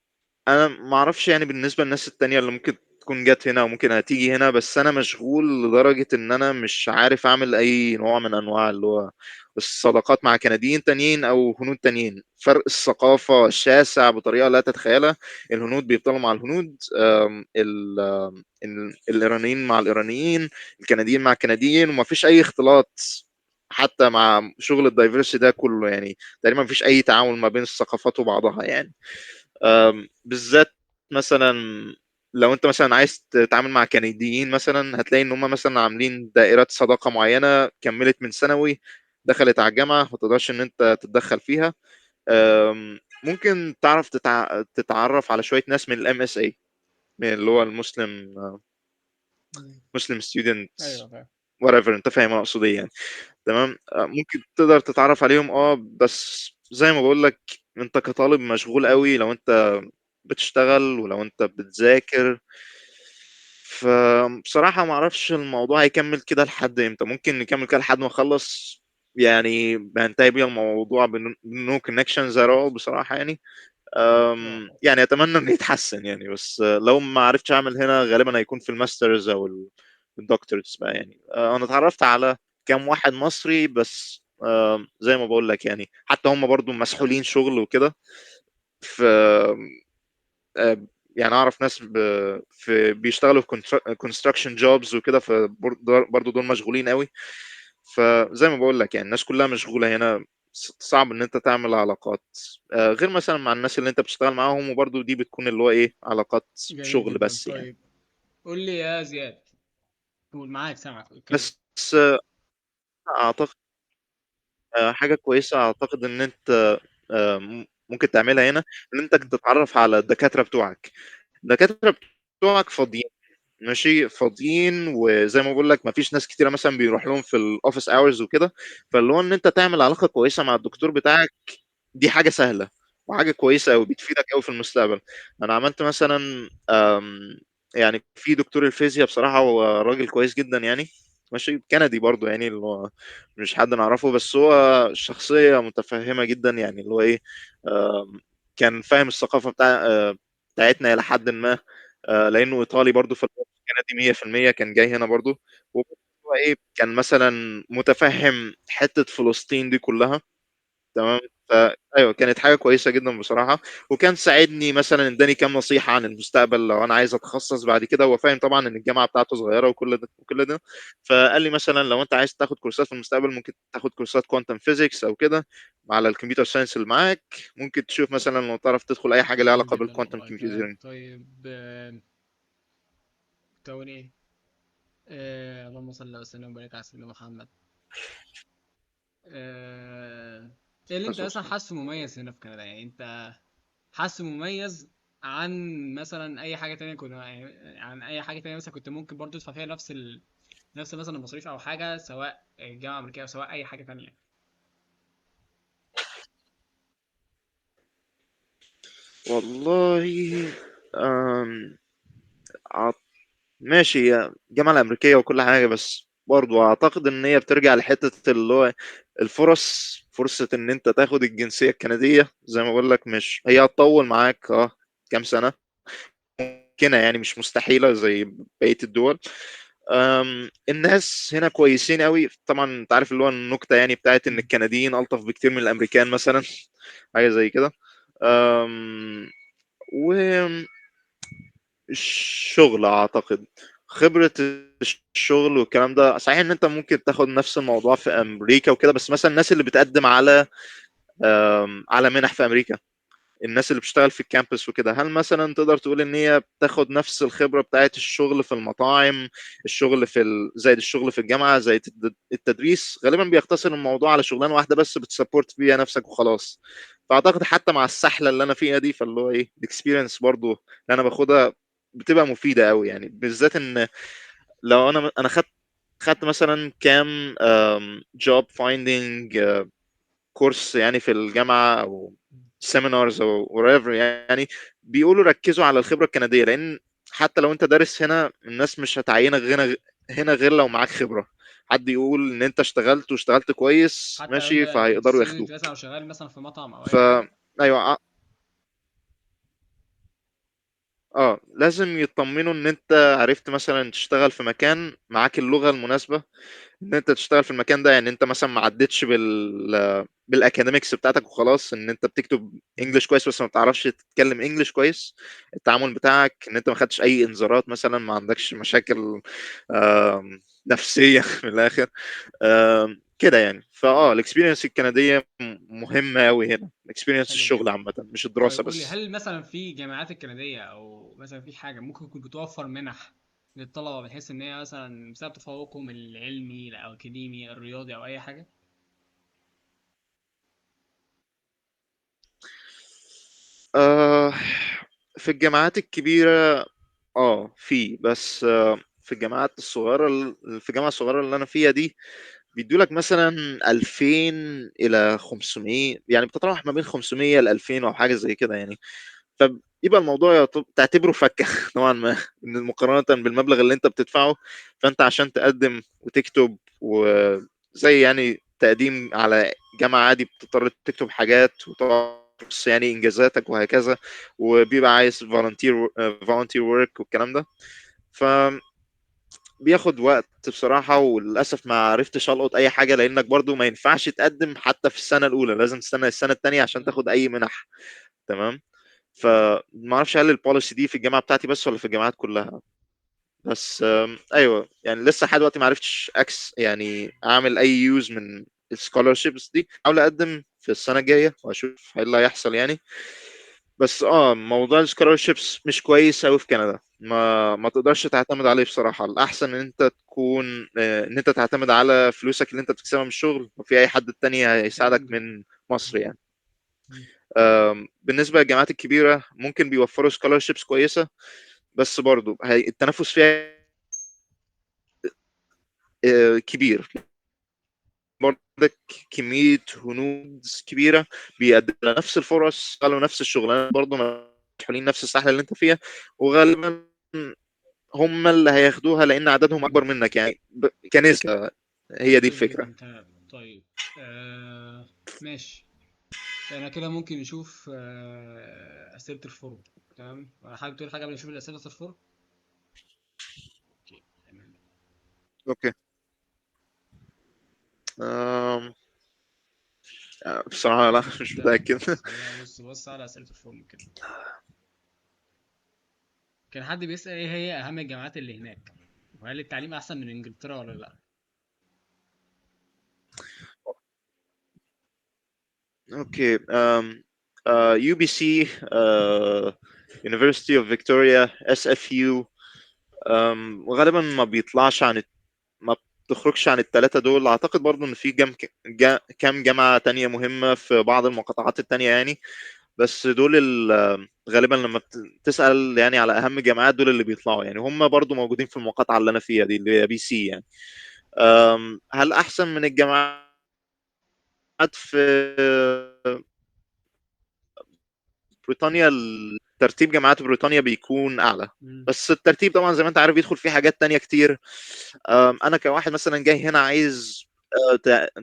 انا ما اعرفش يعني بالنسبه للناس التانية اللي ممكن تكون جت هنا وممكن هتيجي هنا، بس انا مشغول لدرجه ان انا مش عارف اعمل اي نوع من انواع اللي هو الصداقات مع كنديين تانيين او هنود تانيين. فرق الثقافه شاسع بطريقه لا تتخيلها. الهنود بيفضلوا مع الهنود، الايرانيين مع الايرانيين، الكنديين مع الكنديين، وما فيش اي اختلاط حتى مع شغل الدايفرسي ده كله، يعني تقريبا ما فيش اي تعامل ما بين الثقافات وبعضها يعني. بالذات مثلا لو انت مثلا عايز تتعامل مع كنديين مثلا هتلاقي ان هم مثلا عاملين دائرة صداقة معينة كملت من ثانوي دخلت على الجامعة، ما تقدرش ان انت تتدخل فيها. ممكن تعرف تتعرف على شوية ناس من الام اس اي، من اللي هو المسلم أمم. مسلم ستودنت ايوه فاهم. whatever، انت فاهم انا اقصد ايه يعني، تمام. ممكن تقدر تتعرف عليهم بس زي ما بقول لك انت كطالب مشغول قوي لو انت بتشتغل ولو انت بتذاكر. فبصراحة ما اعرفش الموضوع هيكمل كده لحد امتى، ممكن نكمل كده لحد ما اخلص، يعني بنتهي بيها الموضوع بنو كونكشن زيرو بصراحة يعني. اه اه. يعني اتمنى انه يتحسن يعني، بس لو ما عرفتش اعمل هنا غالبا هيكون في الماسترز او الدكتورز بقى يعني. انا اتعرفت على كام واحد مصري بس، زي ما بقول لك يعني حتى هم برضو مسحولين شغل وكده. في يعني اعرف ناس بيشتغلوا في كونستراكشن جوبز وكده، فبرضه دول مشغولين قوي. فزي ما بقول لك يعني الناس كلها مشغولة هنا، صعب ان انت تعمل علاقات غير مثلا مع الناس اللي انت بتشتغل معاهم، وبرضه دي بتكون اللي هو ايه علاقات جميل شغل جدا. بس يعني. طيب قول لي يا زياد، قول معاك سامعك اتكلم. بس اعتقد حاجة كويسة اعتقد ان انت ممكن تعملها هنا، ان انت تتعرف على الدكاترة بتوعك. الدكاترة بتوعك فاضيين، ماشي فاضيين، وزي ما بقول لك مفيش ناس كتيره مثلا بيروح لهم في الاوفيس اورز وكده. فاللي هو ان انت تعمل علاقه كويسه مع الدكتور بتاعك، دي حاجه سهله وحاجه كويسه قوي بتفيدك قوي في المستقبل. انا عملت مثلا يعني في دكتور الفيزياء بصراحه هو راجل كويس جدا يعني، ماشي كندي برضو يعني، اللي هو مش حد نعرفه بس هو شخصيه متفهمه جدا يعني، اللي هو ايه، آم، كان فاهم الثقافه بتاعتنا الى حد ما، لانه ايطالي برضو كندي 100%، كان جاي هنا برضو. هو ايه كان مثلا متفهم حته فلسطين دي كلها، تمام. فايوه كانت حاجه كويسه جدا بصراحه. وكان ساعدني مثلا اداني كام نصيحه عن المستقبل لو انا عايز اتخصص بعد كده. هو فاهم طبعا ان الجامعه بتاعته صغيره وكل ده وكل ده. فقال لي مثلا لو انت عايز تاخد كورسات في المستقبل ممكن تاخد كورسات كوانتم فيزيكس او كده على الكمبيوتر ساينس اللي معاك. ممكن تشوف مثلا لو تعرف تدخل اي حاجه لها جميل علاقه جدا بالكوانتم والله. تمام كمبيوترنج. طيب. توني ايه؟ اللهم صل وسلم وبارك على سيدنا محمد. آه ايه اللي انت مثلا حاسه مميز هنا في كندا؟ يعني انت حاسه مميز عن مثلا اي حاجه تانية كنا، يعني عن اي حاجه تانية مثلا كنت ممكن برضو تدفع فيها نفس مثلا المصاريف او حاجه، سواء الجامعه الامريكيه او سواء اي حاجه تانية. والله أم... ع- ماشي، هي الجامعة الأمريكية وكل حاجة، بس برضو أعتقد إن هي بترجع لحتة اللي هو فرصة إن أنت تاخد الجنسية الكندية. زي ما بقول لك مش هي هتطول معاك كام سنة كده يعني، مش مستحيلة زي بقية الدول. الناس هنا كويسين قوي طبعا. انت عارف اللي هو النكتة يعني بتاعت ان مم. الكنديين ألطف بكتير من الأمريكان مثلا، حاجة زي كده. أم، والشغل أعتقد خبرة الشغل والكلام ده صحيح ان انت ممكن تاخد نفس الموضوع في امريكا وكده، بس مثلا الناس اللي بتقدم على منح في امريكا، الناس اللي بتشتغل في الكامبس وكده، هل مثلا تقدر تقول ان هي بتاخد نفس الخبرة بتاعت الشغل في المطاعم، الشغل زائد الشغل في الجامعة زائد التدريس؟ غالبا بيختصر الموضوع على شغلانة واحدة بس بتسبورت بيها نفسك وخلاص. فاعتقد حتى مع السحلة اللي انا فيها دي، فاللي هو ايه الاكسبيرينس برضو اللي انا باخدها بتبقى مفيدة قوي يعني، بالذات ان لو انا خدت مثلا كام جوب فايندينج كورس يعني في الجامعه او سيمينارز او whatever يعني، بيقولوا ركزوا على الخبره الكنديه، لان حتى لو انت دارس هنا الناس مش هتعينك هنا غير لو معاك خبره. حد يقول ان انت اشتغلت كويس حتى لو ماشي انت فهيقدروا ستودنت ياخدوك. مثلا او شغال مثلا في مطعم او ف اي حاجه. ايوه لازم يطمنوا ان انت عرفت مثلا تشتغل في مكان معاك اللغه المناسبه ان انت تشتغل في المكان ده. يعني انت مثلا ما عدتش بالاكاديميكس بتاعتك وخلاص، ان انت بتكتب مم. انجلش كويس بس ما بتعرفش تتكلم انجلش كويس. التعامل بتاعك ان انت ما خدتش اي انذارات مثلا، ما عندكش مشاكل نفسيه من الاخر، كده يعني. الاكسبيرينس الكنديه مهمه قوي هنا، اكسبيرينس حلو الشغل جدا. عامه مش طيب الدراسه قول لي، بس. هل مثلا في جامعات الكنديه او مثلا في حاجه ممكن تكون بتوفر منح للطلبه بحيث ان هي مثلا بسبب تفوقهم العلمي او الاكاديمي الرياضي او اي حاجه؟ آه في الجامعات الكبيره في، بس في الجامعات الصغيره في الجامعه الصغيره اللي انا فيها دي بيدوا لك مثلا 2000 الى 500، يعني بتتراوح ما بين 500 ل 2000 او حاجه زي كده يعني. فيبقى الموضوع تعتبره فكه نوعا ما من مقارنه بالمبلغ اللي انت بتدفعه. فانت عشان تقدم وتكتب وزي يعني تقديم على جامعه عادي بتضطر تكتب حاجات وتقص يعني انجازاتك وهكذا، وبيبقى عايز فولunteer ورك والكلام ده. ف بياخد وقت بصراحة، وللأسف ما عرفتش ألقط أي حاجة، لأنك برضو ما ينفعش تقدم حتى في السنة الأولى، لازم تستنى السنة التانية عشان تاخد أي منح. تمام. فما اعرفش هل البوليسي دي في الجامعة بتاعتي بس ولا في الجامعات كلها. بس أيوه يعني لسه لحد دلوقتي ما عرفتش يعني أعمل أي يوز من السكولارشيبس دي. أحاول أقدم في السنة الجاية وأشوف إيه اللي هيحصل يعني. بس موضوع السكولارشيبس مش كويس قوي في كندا، ما تقدرش تعتمد عليه بصراحة. الأحسن إن أنت تكون إن أنت تعتمد على فلوسك اللي أنت بتكسبها من الشغل، وفي أي حد تاني هيساعدك جميل جدا. من مصر يعني. مم. بالنسبة للجامعات الكبيرة ممكن بيوفروا سكولارشيبس كويسة، بس برضه التنافس فيها كبير برضك، كمية هنود كبيرة بيقدموا نفس الفرص، قالوا نفس الشغلانات برضه، مسؤولين نفس الساحة اللي انت فيها، وغالبا هم اللي هياخدوها لان عددهم مم. اكبر منك يعني كنسبة. هي دي كويس الفكرة. جدا، تمام. طيب، ماشي. انا كده ممكن نشوف اسئله الفورم. تمام، حابب تقول حاجه قبل ما نشوف اسئله الفورم؟ اوكي، تمام. اوكي. أم... بصراحة لا، مش تمام، متأكد. خلاص خلينا بص على اسئله الفورم كده. كان حد بيسأل ايه هي اهم الجامعات اللي هناك، وهل التعليم احسن من انجلترا ولا لا؟ اوكي. يو بي سي، University of Victoria، SFU. وغالبا ما بيطلعش عن ما بتخرجش عن الثلاثة دول. أعتقد برضو إن في كام جامعة تانية مهمة في بعض المقاطعات التانية يعني، بس دول غالبا لما تسأل يعني على أهم جامعات، دول اللي بيطلعوا يعني، هم برضو موجودين في المقاطعة اللي أنا فيها دي اللي هي بي سي يعني. هل أحسن من الجامعات في بريطانيا؟ ترتيب جامعات بريطانيا بيكون أعلى، مم. بس الترتيب طبعا زي ما انت عارف بيدخل فيه حاجات تانية كتير. انا كواحد مثلا جاي هنا عايز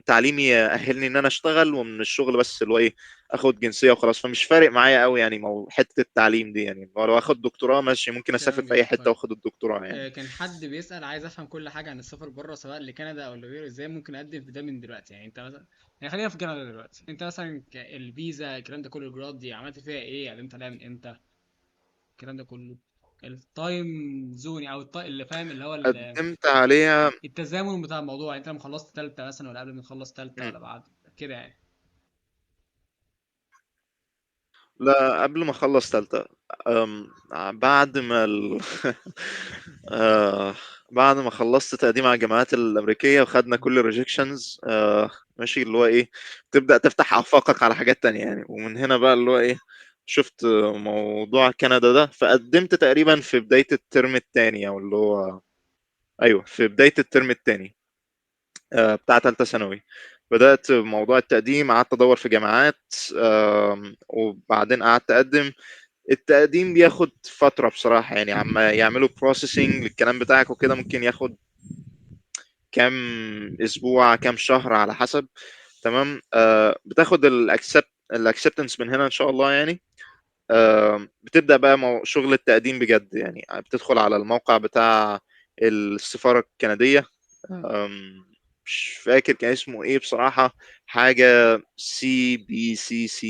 تعليمي يأهلني ان انا اشتغل، ومن الشغل بس اللي هو ايه، اخد جنسية وخلاص، فمش فارق معايا قوي يعني حتة التعليم دي يعني. لو اخد دكتوراه ماشي، ممكن اسافر تمام في اي جدا. حتة طيب، واخد الدكتوراه يعني. كان حد بيسأل عايز افهم كل حاجه عن السفر بره سواء لكندا او لغيره، ازاي ممكن اقدم في ده من دلوقتي؟ يعني انت مثلا، يعني خلينا في كندا دلوقتي. انت مثلا الفيزا الكلام ده كله، الاجراءات دي عملت فيها ايه؟ قدمت عليها من امتى؟ الكلام ده كله، التايم زون او اللي فاهم اللي هو قدمت عليها. التزامن بتاع الموضوع. يعني انت لما خلصت تالتة مثلا، ولا قبل ما تخلص تالتة، م. ولا بعد كده يعني؟ لا، قبل ما اخلص تالتة. بعد ما آه بعد ما خلصت تقديم على الجامعات الأمريكية وخدنا كل الريجكشنز، ماشي اللي هو إيه، تبدأ تفتح آفاقك على حاجات تانية يعني. ومن هنا بقى اللي هو إيه، شفت موضوع كندا ده، فقدمت تقريبا في بداية الترم التاني، أو اللي هو أيوه في بداية الترم التاني بتاع تالتة ثانوي. بدأت موضوع التقديم، قعدت أدور في جامعات، وبعدين قعدت أقدم. التقديم بياخد فترة بصراحة يعني، عما يعملوا بروسيسنج للكلام بتاعك وكده، ممكن ياخد كام اسبوع كام شهر على حسب. تمام. بتاخد الاكسبتنس من هنا ان شاء الله يعني. بتبدأ بقى شغل التقديم بجد يعني، بتدخل على الموقع بتاع السفارة الكندية. آم، مش فاكر كان اسمه ايه بصراحة، حاجة CBCC،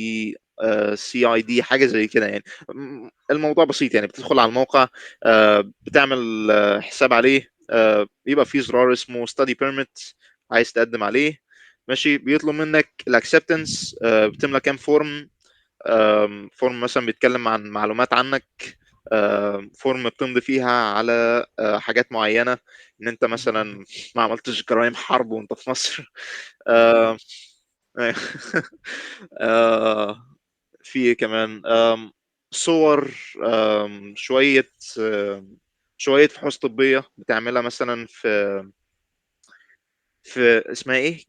CID حاجة زي كده يعني. الموضوع بسيط يعني، بتدخل على الموقع، بتعمل حساب عليه، بيبقى فيه زرار اسمه study permit، عايز تقدم عليه. ماشي، بيطلب منك الاكسبتنس، بتملى كام فورم. فورم مثلا بيتكلم عن معلومات عنك، فورم بتمضي فيها على حاجات معينة، ان انت مثلا ما عملتش جرائم حرب وانت في مصر. آه، آه، في إيه كمان، صور، شوية شوية فحوص طبية بتعملها مثلا في اسمها ايه،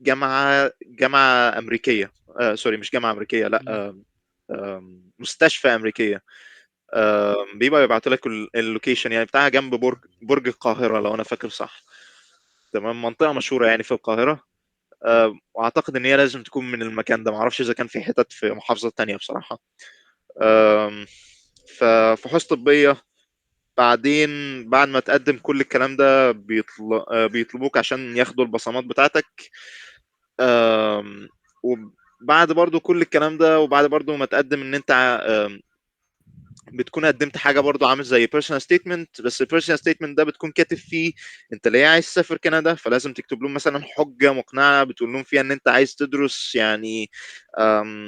جامعة أمريكية. سوري، مش جامعة أمريكية، لا، مم. مستشفى أمريكية. بيبقى يبعتوا لك اللوكيشن يعني بتاعها، جنب برج القاهرة لو أنا فاكر صح. تمام، منطقة مشهورة يعني في القاهرة. وأعتقد إن هي لازم تكون من المكان ده، معرفش إذا كان في حتت في محافظة تانية بصراحة. آم، ففحوص طبية. بعدين بعد ما تقدم كل الكلام ده بيطلبوك عشان ياخدوا البصمات بتاعتك. آم، وبعد برضو كل الكلام ده، وبعد برضو ما تقدم ان انت بتكون قدمت حاجه برضو عامل زي بيرسونال ستيتمنت، بس البيرسونال ستيتمنت ده بتكون كاتب فيه انت ليه عايز تسافر كندا، فلازم تكتب لهم مثلا حجه مقنعه بتقول لهم فيها ان انت عايز تدرس يعني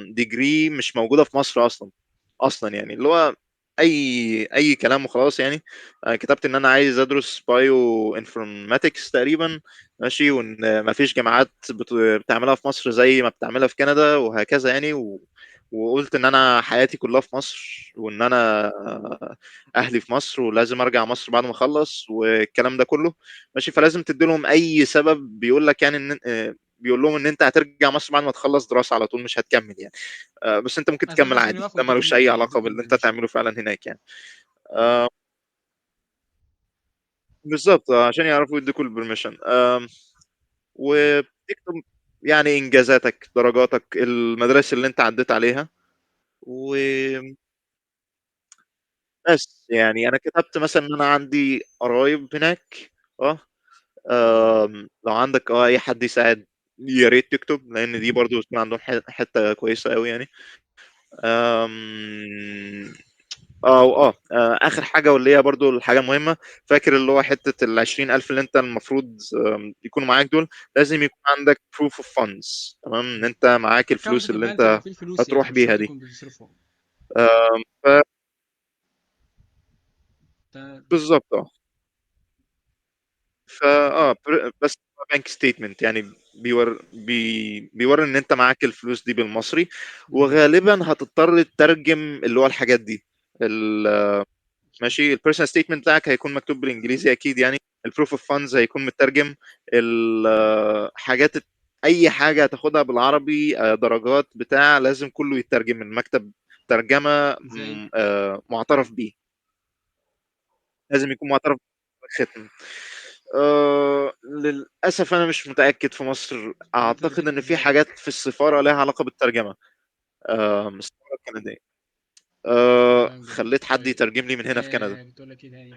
ديجري مش موجوده في مصر اصلا يعني، اللي هو اي كلام وخلاص يعني. كتبت ان انا عايز ادرس بايو انفورماتكس تقريبا، ماشي، وان ما فيش جامعات بتعملها في مصر زي ما بتعملها في كندا وهكذا يعني. وقلت ان انا حياتي كلها في مصر، وان انا اهلي في مصر ولازم ارجع مصر بعد ما اخلص والكلام ده كله، ماشي. فلازم تدي لهم اي سبب بيقول لك يعني ان بيقول لهم ان انت هترجع مصر بعد ما تخلص دراسه على طول، مش هتكمل يعني. بس انت ممكن اساسا تكمل عشان عادي، يوافقوا ده ملوش اي علاقه يدوك باللي انت البرميشن. تعمله فعلا هناك يعني. آه، بالظبط، عشان يعرفوا يديكوا البرميشن. وتكتب يعني انجازاتك، درجاتك، المدارس اللي انت عديت عليها، وبس. يعني انا كتبت مثلا ان انا عندي قرايب هناك. اه لو عندك اي حد يساعد يا ريت تكتب، لان دي برضو بتكون عندهم حته كويسه قوي يعني. آم، اخر حاجه واللي هي برضو الحاجه المهمه، فاكر اللي هو حته ال20,000 اللي انت المفروض يكونوا معاك دول، لازم يكون عندك proof of funds، تمام، ان انت معاك اكونت الفلوس في اللي البنك يبقى انت فيه الفلوس، يعني هتروح مش بيها شرط دي. يكون بتصرفهم. آم، تمام. بالظبط بس بانك ستيتمنت يعني بيوري ان انت معاك الفلوس دي بالمصري، مم. وغالبا هتضطر تترجم اللي هو الحاجات دي. ماشي، البيرسونال ستيتمنت بتاعك هيكون مكتوب بالانجليزي اكيد يعني، البروف اوف فاندز هيكون مترجم، الحاجات، اي حاجه هتاخدها بالعربي درجات بتاع، لازم كله يترجم من مكتب ترجمه زي معترف بيه، لازم يكون معترف ختم. للاسف انا مش متاكد في مصر، اعتقد بتترجم ان في ازاي؟ حاجات في السفاره لها علاقه بالترجمه. السفاره الكنديه. تمام جدا. خليت حد طيب، يترجم لي من هنا في كندا. بتقول لك ايه تاني؟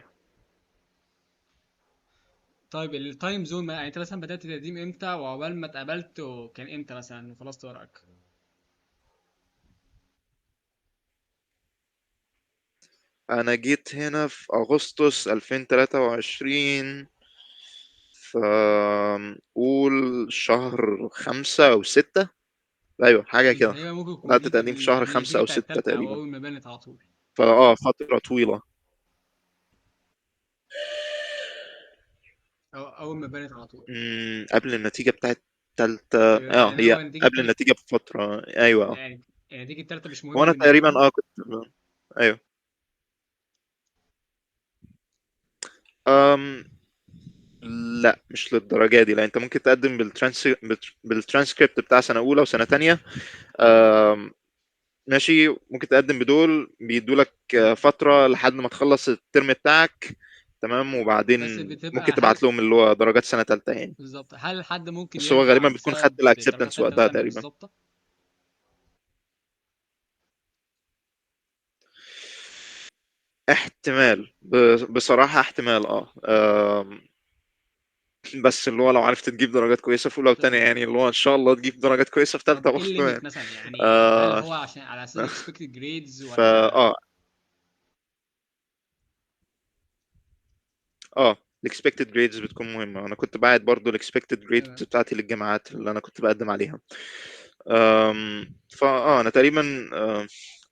طيب التايم زون يعني انت مثلا بدأت تقديم امتى، وعقبال ما اتقبلت كان امتى مثلا وخلصت ورقك؟ انا جيت هنا في اغسطس 2023، في قول شهر 5 أو 6. أيوة حاجة يعني كده. تقريبا ممكن يكون بدأت دي تقديم في شهر النتيجة خمسة أو بتاعت ستة التالتة او تقريبا. اول ما بانت على طول. فترة طويلة. او اول ما بانت على طول. قبل النتيجة بتاعت تالتة. يعني هي هو النتيجة قبل التالتة، النتيجة بفترة، أيوة يعني النتيجة التالتة مش مهمة وأنا بالنسبة تقريبا لهم؟ كنت. أيوة. أم... لا مش للدرجة دي، لا، أنت ممكن تقدم بالترانسكريبت بتاع سنة أولى وسنة تانية. ماشي، ممكن تقدم بدول، بيدولك فترة لحد ما تخلص الترم بتاعك، تمام، بس وبعدين ممكن بتبقى هل تبعت لهم اللي هو درجات سنة تالتة يعني. بالظبط هل الحد ممكن بس هو يرفع غالبا بتكون بسبب خدت درجات الاكسبتنس تالتة وقتها مثلا مش تقريبا. ظابطة؟ احتمال، بصراحة احتمال بس اللي هو لو عرفت تجيب درجات كويسة في أولى وتانية، تمام. يعني اللي هو إن شاء الله تجيب درجات كويسة في طب تالتة ايه برضه الليميت يعني. مثلا، يعني هل آه هو عشان على اساس الاكسبكتد جريدز فا ولا؟ الاكسبكتد جريدز بتكون مهمة. أنا كنت باعت برضه الاكسبكتد جريدز تمام. بتاعتي للجامعات اللي أنا كنت بقدم عليها. انا تقريبا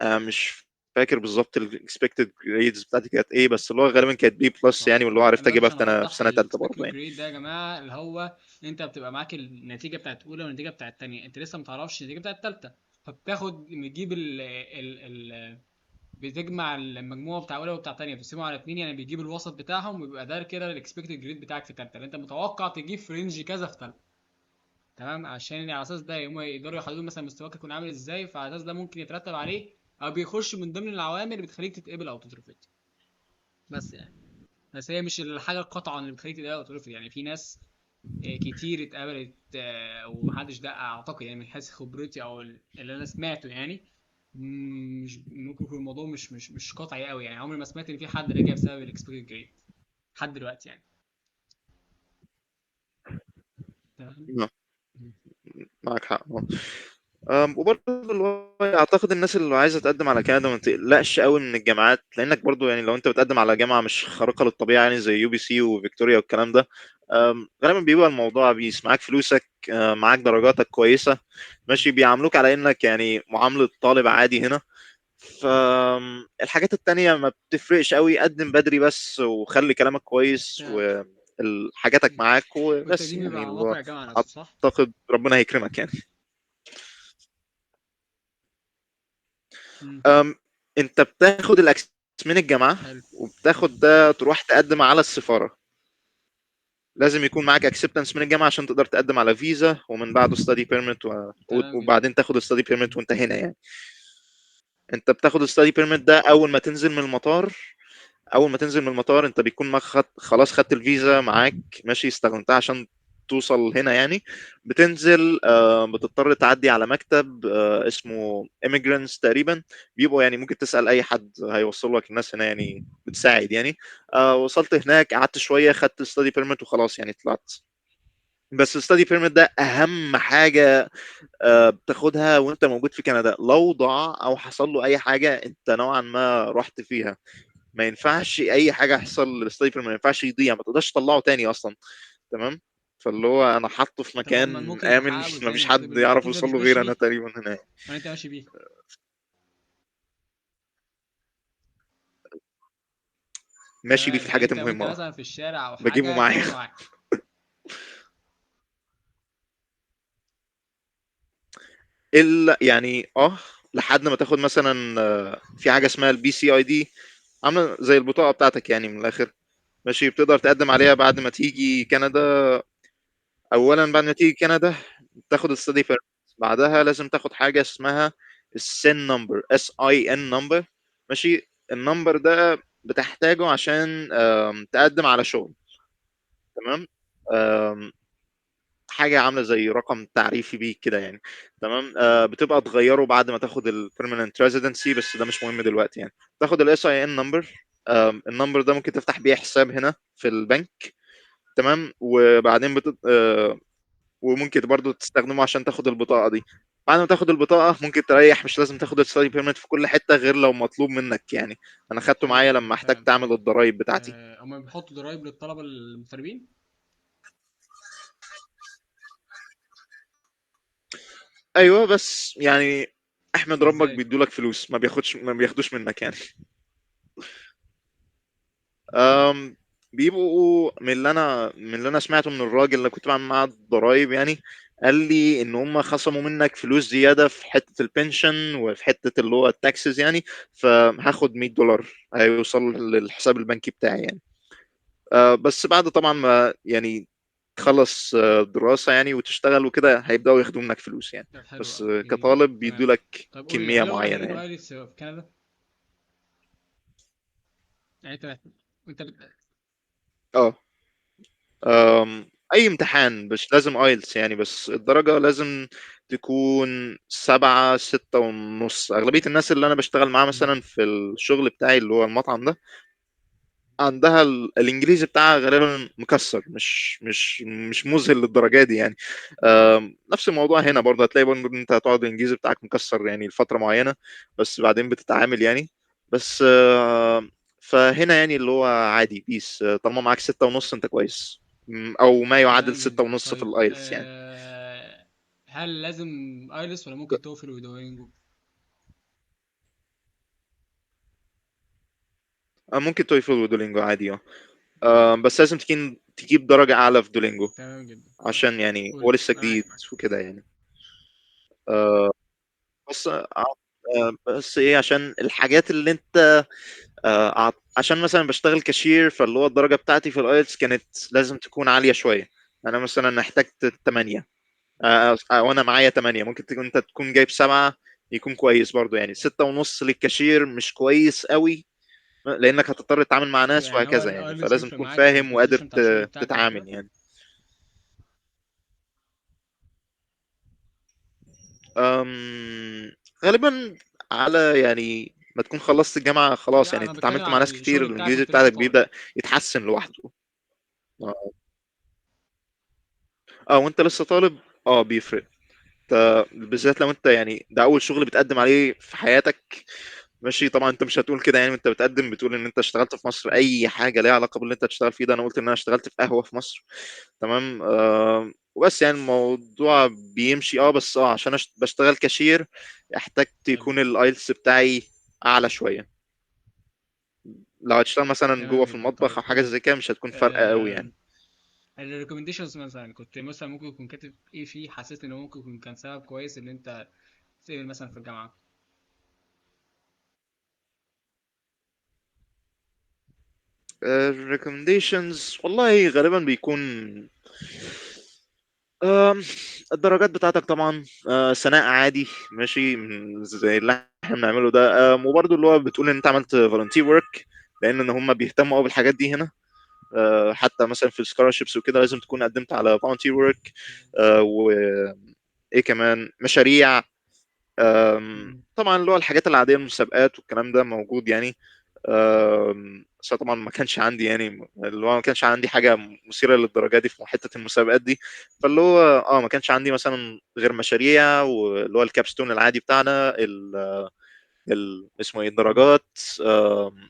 مش فاكر بالظبط الاكسبكتد جريدز بتاعتي كانت ايه، بس اللي هو غالبا كانت بي بلس طيب يعني، واللي هو طيب عرفت انا بس اجيبها عشان في اوضح سنه ثالثه برضه الاكسبكتد يعني. جريد ده يا جماعه، اللي هو انت بتبقى معاك النتيجه بتاعت اولى والنتيجه بتاعت تانية، انت لسه ما تعرفش النتيجه بتاعت تالتة، فبتاخد بتجيب بتجمع المجموع بتاع اولى وبتاع تانية بتقسمه على اتنين، يعني بيجيب الوسط بتاعهم ويبقى ده كده الاكسبكتد جريد بتاعك في تالتة، اللي انت متوقع تجيب في رينج كذا في تالتة. تمام، عشان على اساس ده هم يقدروا يحددوا مثلا مستواك يكون عامل ازاي، فعلى اساس ده ممكن يترتب عليه او بيخش من ضمن العوامل اللي بتخليك تتقبل او تترفض. بس يعني، بس هي مش الحاجه القطعه اللي بتخليك تتقبل او تترفض، يعني في ناس كتير اتقبلت ومحدش دقق اعتقد، يعني من حيث خبرتي او اللي انا سمعته يعني. مش ممكن يكون الموضوع مش قطعي قوي، يعني عمري ما سمعت ان في حد رجع بسبب الاكسبيرينس جريد لحد دلوقتي يعني. تمام. نعم، معك حق. وبرضه اللي هو اعتقد الناس اللي عايزه تقدم على كندا ما تقلقش قوي من الجامعات، لانك برضه يعني لو انت بتقدم على جامعه مش خارقه للطبيعه يعني زي UBC وفيكتوريا والكلام ده، غالبا بيبقى الموضوع بيس معاك فلوسك، معاك درجاتك كويسه، ماشي، بيعاملوك على انك يعني معامله طالب عادي هنا. فالحاجات التانية ما بتفرقش قوي، قدم بدري بس وخلي كلامك كويس تمام. وحاجاتك معاك وبس، والتقديم يعني بيبقى على اللي هو موقع الجامعه نفسه صح؟ اعتقد ربنا هيكرمك يعني. مم. انت بتاخد الاكس من الجامعه، حلو. وبتاخد ده تروح تقدم على السفاره. لازم يكون معاك اكسبتنس من الجامعه عشان تقدر تقدم على فيزا، ومن بعده ستادي بيرميت تمام جدا. وبعدين تاخد الستادي بيرميت وانت هنا يعني. انت بتاخد الستادي بيرميت ده اول ما تنزل من المطار. اول ما تنزل من المطار انت بيكون معاك خلاص خدت الفيزا معاك، ماشي، استخدمتها عشان توصل هنا يعني. بتنزل بتضطر تعدي على مكتب اسمه immigrants تقريبا. بيبقوا يعني ممكن تسأل اي حد هيوصل لك، الناس هنا يعني بتساعد يعني. وصلت هناك قعدت شوية خدت الستادي بيرميت وخلاص يعني طلعت. بس الستادي بيرميت ده اهم حاجة بتاخدها وانت موجود في كندا. لو ضاع او حصل له اي حاجة انت نوعا ما رحت فيها. ما ينفعش اي حاجه يحصل للسنايبر، ما ينفعش يضيع، ما تقدرش تطلعه تاني اصلا. تمام. فاللي هو انا حاطه في طب هم مكان ممكن امن يتحققوا ما ازاي فيش ان ستادي حد بيرميت يعرف اكيد انت يوصل مش له غير ماشي انا بيه، تقريبا هنا. ولا انت ماشي بيه؟ ماشي بيه في تمام، يعني الحاجات انت المهمه مثلا في الشارع او بجيبه حاجه معايا. بتاخده معاك. الا يعني لحد ما تاخد مثلا في حاجه اسمها البي سي اي دي، عامله زي البطاقه بتاعتك يعني من الاخر. ماشي، بتقدر تقدم عليها بعد ما تيجي كندا. اولا بعد ما تيجي كندا تاخد الستدي بيرميت. بعدها لازم تاخد حاجه اسمها السن نمبر، SIN نمبر. ماشي، النمبر ده بتحتاجه عشان تقدم على شغل. تمام. آم، حاجه عامله زي رقم تعريفي بيك كده يعني. تمام. بتبقى تغيره بعد ما تاخد البيرمننت ريزيدنسي، بس ده مش مهم دلوقتي يعني. تاخد SIN نمبر. النمبر ده ممكن تفتح بيه حساب هنا في البنك. تمام. وبعدين وممكن برضو تستخدمه عشان تاخد البطاقة دي. بعد ما تاخد البطاقة ممكن تريح، مش لازم تاخد الستادي بيرميت في كل حتة غير لو مطلوب منك يعني. أنا خدته حلو معايا جدا، لما احتجت تمام. أعمل الضرايب بتاعتي. هم بيحطوا ضرايب للطلبه المغتربين؟ أيوه، بس يعني احمد ربك ازاي؟ بيدولك فلوس، ما بياخدوش منك يعني. أم بيبقوا من اللي انا سمعته من الراجل اللي كنت بعمل معاه الضرايب يعني. قال لي ان هم خصموا منك فلوس زياده في حته البنشن وفي حته اللي هو التاكسز يعني. فهاخد $100 هيوصل للحساب البنكي بتاعي يعني. بس بعد طبعا ما يعني تخلص دراسه يعني وتشتغل وكده هيبداوا ياخدوا منك فلوس يعني. طب حلو بس قوي، جميل. كطالب بيدوا تمام. لك طب قول لي، كميه هل هم معينه محتاجين يعني. ايلتس في كندا؟ يعني انت اه. اي امتحان مش لازم ايلتس يعني، بس الدرجة لازم تكون 7 6 ونص. اغلبية الناس اللي انا بشتغل معاها مم. مثلا في الشغل بتاعي اللي هو المطعم ده عندها الانجليزي بتاعها غالبا مكسر، مش مذهل للدرجة دي يعني. نفس الموضوع هنا مم. برضه هتلاقي برضه ان انت هتقعد الانجليزي بتاعك مكسر يعني لفترة معينة، بس بعدين بتتعامل يعني. بس فهنا يعني اللي هو عادي بيس، طالما معاك 6 ونص انت كويس. او ما يعادل تمام ستة جدا. ونص في طيب الايلتس يعني. هل لازم ايلتس ولا ممكن توفل ودوينجو؟ ممكن تويفل ودولينجو عادي بس لازم تجيب درجة اعلى في دولينجو تمام جدا. طيب عشان يعني هو قول، لسه معاك جديد معاك. وكده يعني. آه، بس بس ايه عشان الحاجات اللي انت عشان مثلا بشتغل كاشير، فاللي هو الدرجة بتاعتي في الايلتس كانت لازم تكون عالية شوية. انا مثلا احتجت 8. وانا معايا 8 ممكن تكون انت تكون جايب 7 يكون كويس برضو يعني. 6 ونص للكاشير مش كويس قوي، لانك هتضطر تتعامل مع ناس يعني هو وهكذا يعني، الايلتس فلازم بيفرق تكون معاك في فاهم وقادر البوزيشن بتاع الشغل بتاعك بعد كده؟ تتعامل يعني. أم... غالبا على يعني ما تكون خلصت الجامعة خلاص لا، يعني، انا انت بتكلم اتعاملت مع على ناس كتير الشغل بتاعك الانجليزي وانت بتاعك لسه طالب. بيبدأ يتحسن لوحده. اه. وانت لسه طالب بيفرق. انت بالذات لو انت يعني ده اول شغل بتقدم عليه في حياتك. ماشي، طبعا انت مش هتقول كده يعني، انت بتقدم بتقول ان انت اشتغلت في مصر مم. اي حاجه ليها علاقه باللي انت تشتغل فيه ده. انا قلت ان انا اشتغلت في قهوه في مصر. تمام. وبس يعني الموضوع بيمشي بس عشان بشتغل كاشير احتجت حلو. يكون الايلتس بتاعي اعلى شويه. لو هتشتغل مثلا جوه تمام في جدا. المطبخ طيب او حاجه قول لي، زي كده مش هتكون فارقه قوي يعني. الريكومنديشنز مثلا كنت مثلا ممكن يكون كاتب ايه فيه، حسيت ان هو ممكن يكون كان سبب كويس ان انت تقبل مثلا في الجامعه؟ recommendations والله غالبا بيكون آم، الدرجات بتاعتك طبعا، ثناء عادي ماشي زي اللي احنا بنعمله ده، وبرضه اللي هو بتقول ان انت عملت volunteer work، لان ان هم بيهتموا قوي بالحاجات دي هنا. حتى مثلا في السكولارشيبس وكده لازم تكون قدمت على volunteer work، وايه كمان مشاريع. مم. طبعا اللي هو الحاجات العاديه، المسابقات والكلام ده موجود يعني. بس أنا طبعا ما كانش عندي يعني اللي هو ما كانش عندي حاجه مثيره للدرجه دي في حته المسابقات دي. فاللي هو ما كانش عندي مثلا غير مشاريع، واللي هو الكابستون العادي بتاعنا، اسمه ايه، الدرجات.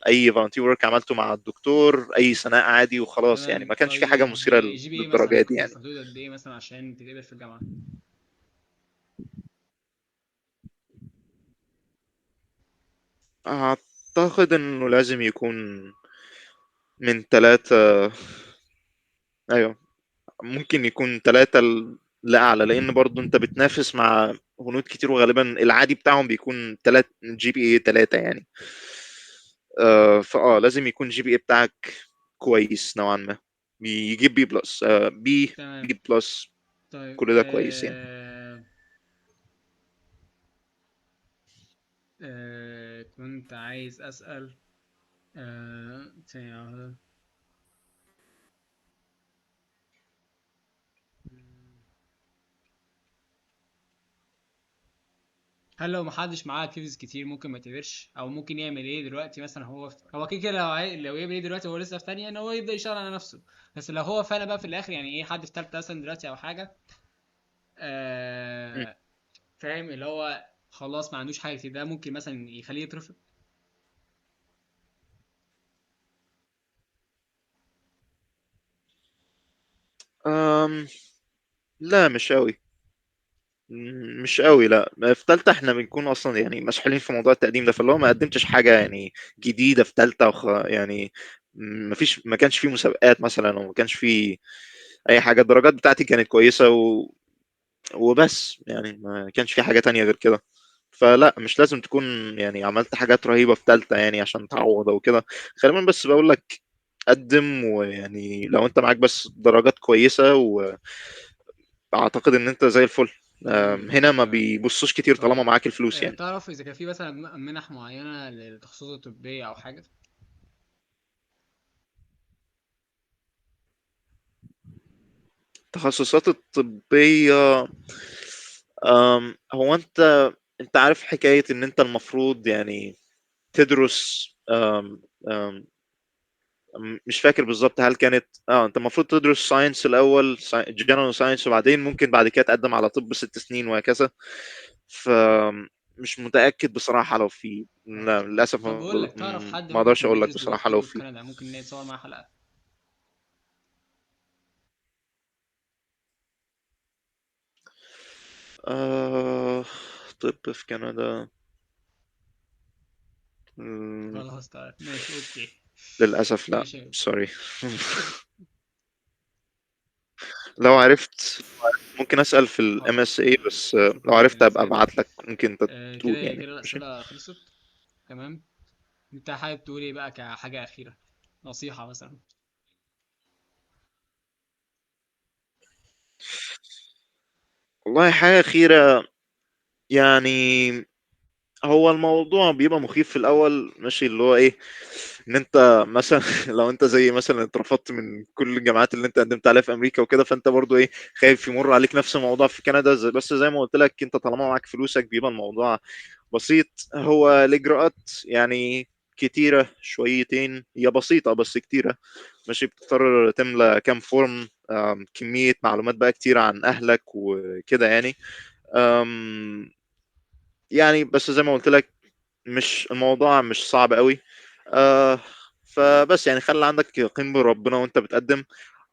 اي فولنتير ورك عملته مع الدكتور، اي ثناء عادي وخلاص يعني، تمام. ما كانش في حاجه طيب مثيره جي بي اي مثلا للدرجه دي كنت يعني. في حدود قد ايه مثلا عشان تتقبل في الجامعة؟ اعتقد انه لازم يكون من 3. ايوه، ممكن يكون 3 لأعلى، لأن برضو أنت بتنافس مع هنود كتير، وغالبا العادي بتاعهم بيكون 3 جي بي اي 3 يعني. لازم يكون جي بي اي بتاعك كويس نوعا ما، يجيب بي بلس، تمام. بي بلس. طيب كل ده كويس يعني. كنت عايز أسأل ثانية واحدة. هل لو محدش معاه اكتيفيتيز كتير ممكن ما يعتبرش، او ممكن يعمل ايه دلوقتي مثلا؟ هو كده كده لو يعمل ايه دلوقتي، هو لسه في تانية ان هو يبدأ يشتغل على نفسه. بس لو هو فعلا بقى في الاخر يعني ايه، حد في تالتة مثلا دلوقتي او حاجة، م. آه فاهم اللي هو خلاص ما عندوش حاجة كتير، ده ممكن مثلا يخليه يترفض. أم لا، مش قوي. مش قوي، لا. في تالتة احنا بنكون اصلا يعني مسحولين في موضوع التقديم ده، فاللي هو ما قدمتش حاجة يعني جديدة في تالتة يعني ما كانش فيه مسابقات مثلا، وما كانش فيه اي حاجة. الدرجات بتاعتي كانت كويسة وبس يعني، ما كانش في حاجة تانية غير كده. فلا، مش لازم تكون يعني عملت حاجات رهيبة في تالتة يعني عشان تعوض او كده. خلينا بس بقول لك قدم، ويعني لو انت معاك بس درجات كويسة، واعتقد ان انت زي الفل. هنا ما تمام. بيبصوش كتير طالما طيب معاك الفلوس يعني. تعرف اذا كان في مثلا منح معينة للتخصصات الطبية او حاجة؟ التخصصات الطبية، هو انت عارف حكاية ان انت المفروض يعني تدرس. مش فاكر بالظبط، هل كانت انت المفروض تدرس ساينس الاول، جنرال ساينس، وبعدين ممكن بعد كده تقدم على طب 6 سنين وهكذا. ف مش متأكد بصراحة لو في، لا للأسف طب بقول لك، تعرف حد ما ممكن اقدرش يكون اقول لك بيدرس بصراحة لو دلوقتي في في. كندا ممكن نتصور معاه حلقة؟ آه... طب في كندا. مم، خلاص تعالى، ماشي اوكي. للأسف لا، ماشي يا باشا. سوري. لو عرفت ممكن أسأل في الام حاضر. اس اي، بس لو اشوفك عرفت الام ابقى سي ابعت لك، ممكن انت تقول كده يعني. كده ماشي. الأسئلة خلصت. تمام. انت حابب تقول ايه بقى كحاجة أخيرة، نصيحة مثلا؟ والله حاجة أخيرة يعني، هو الموضوع بيبقى مخيف في الاول ماشي، اللي هو ايه، ان انت مثلا لو انت زي مثلا اترفضت من كل الجامعات اللي انت قدمت عليها في امريكا وكده، فانت برضو ايه، خايف يمر عليك نفس الموضوع في كندا. بس زي ما قلت لك، انت طالما معاك فلوسك بيبقى الموضوع بسيط. هو الاجراءات يعني كتيرة شويتين، هي بسيطة بس كتيرة ماشي. بتضطر تملى كام فورم، كمية معلومات بقى كتيرة عن أهلك وكده يعني. أم، يعني بس زي ما قلت لك، مش الموضوع مش صعب قوي. آه فبس يعني خلي عندك يقين بربنا وانت بتقدم،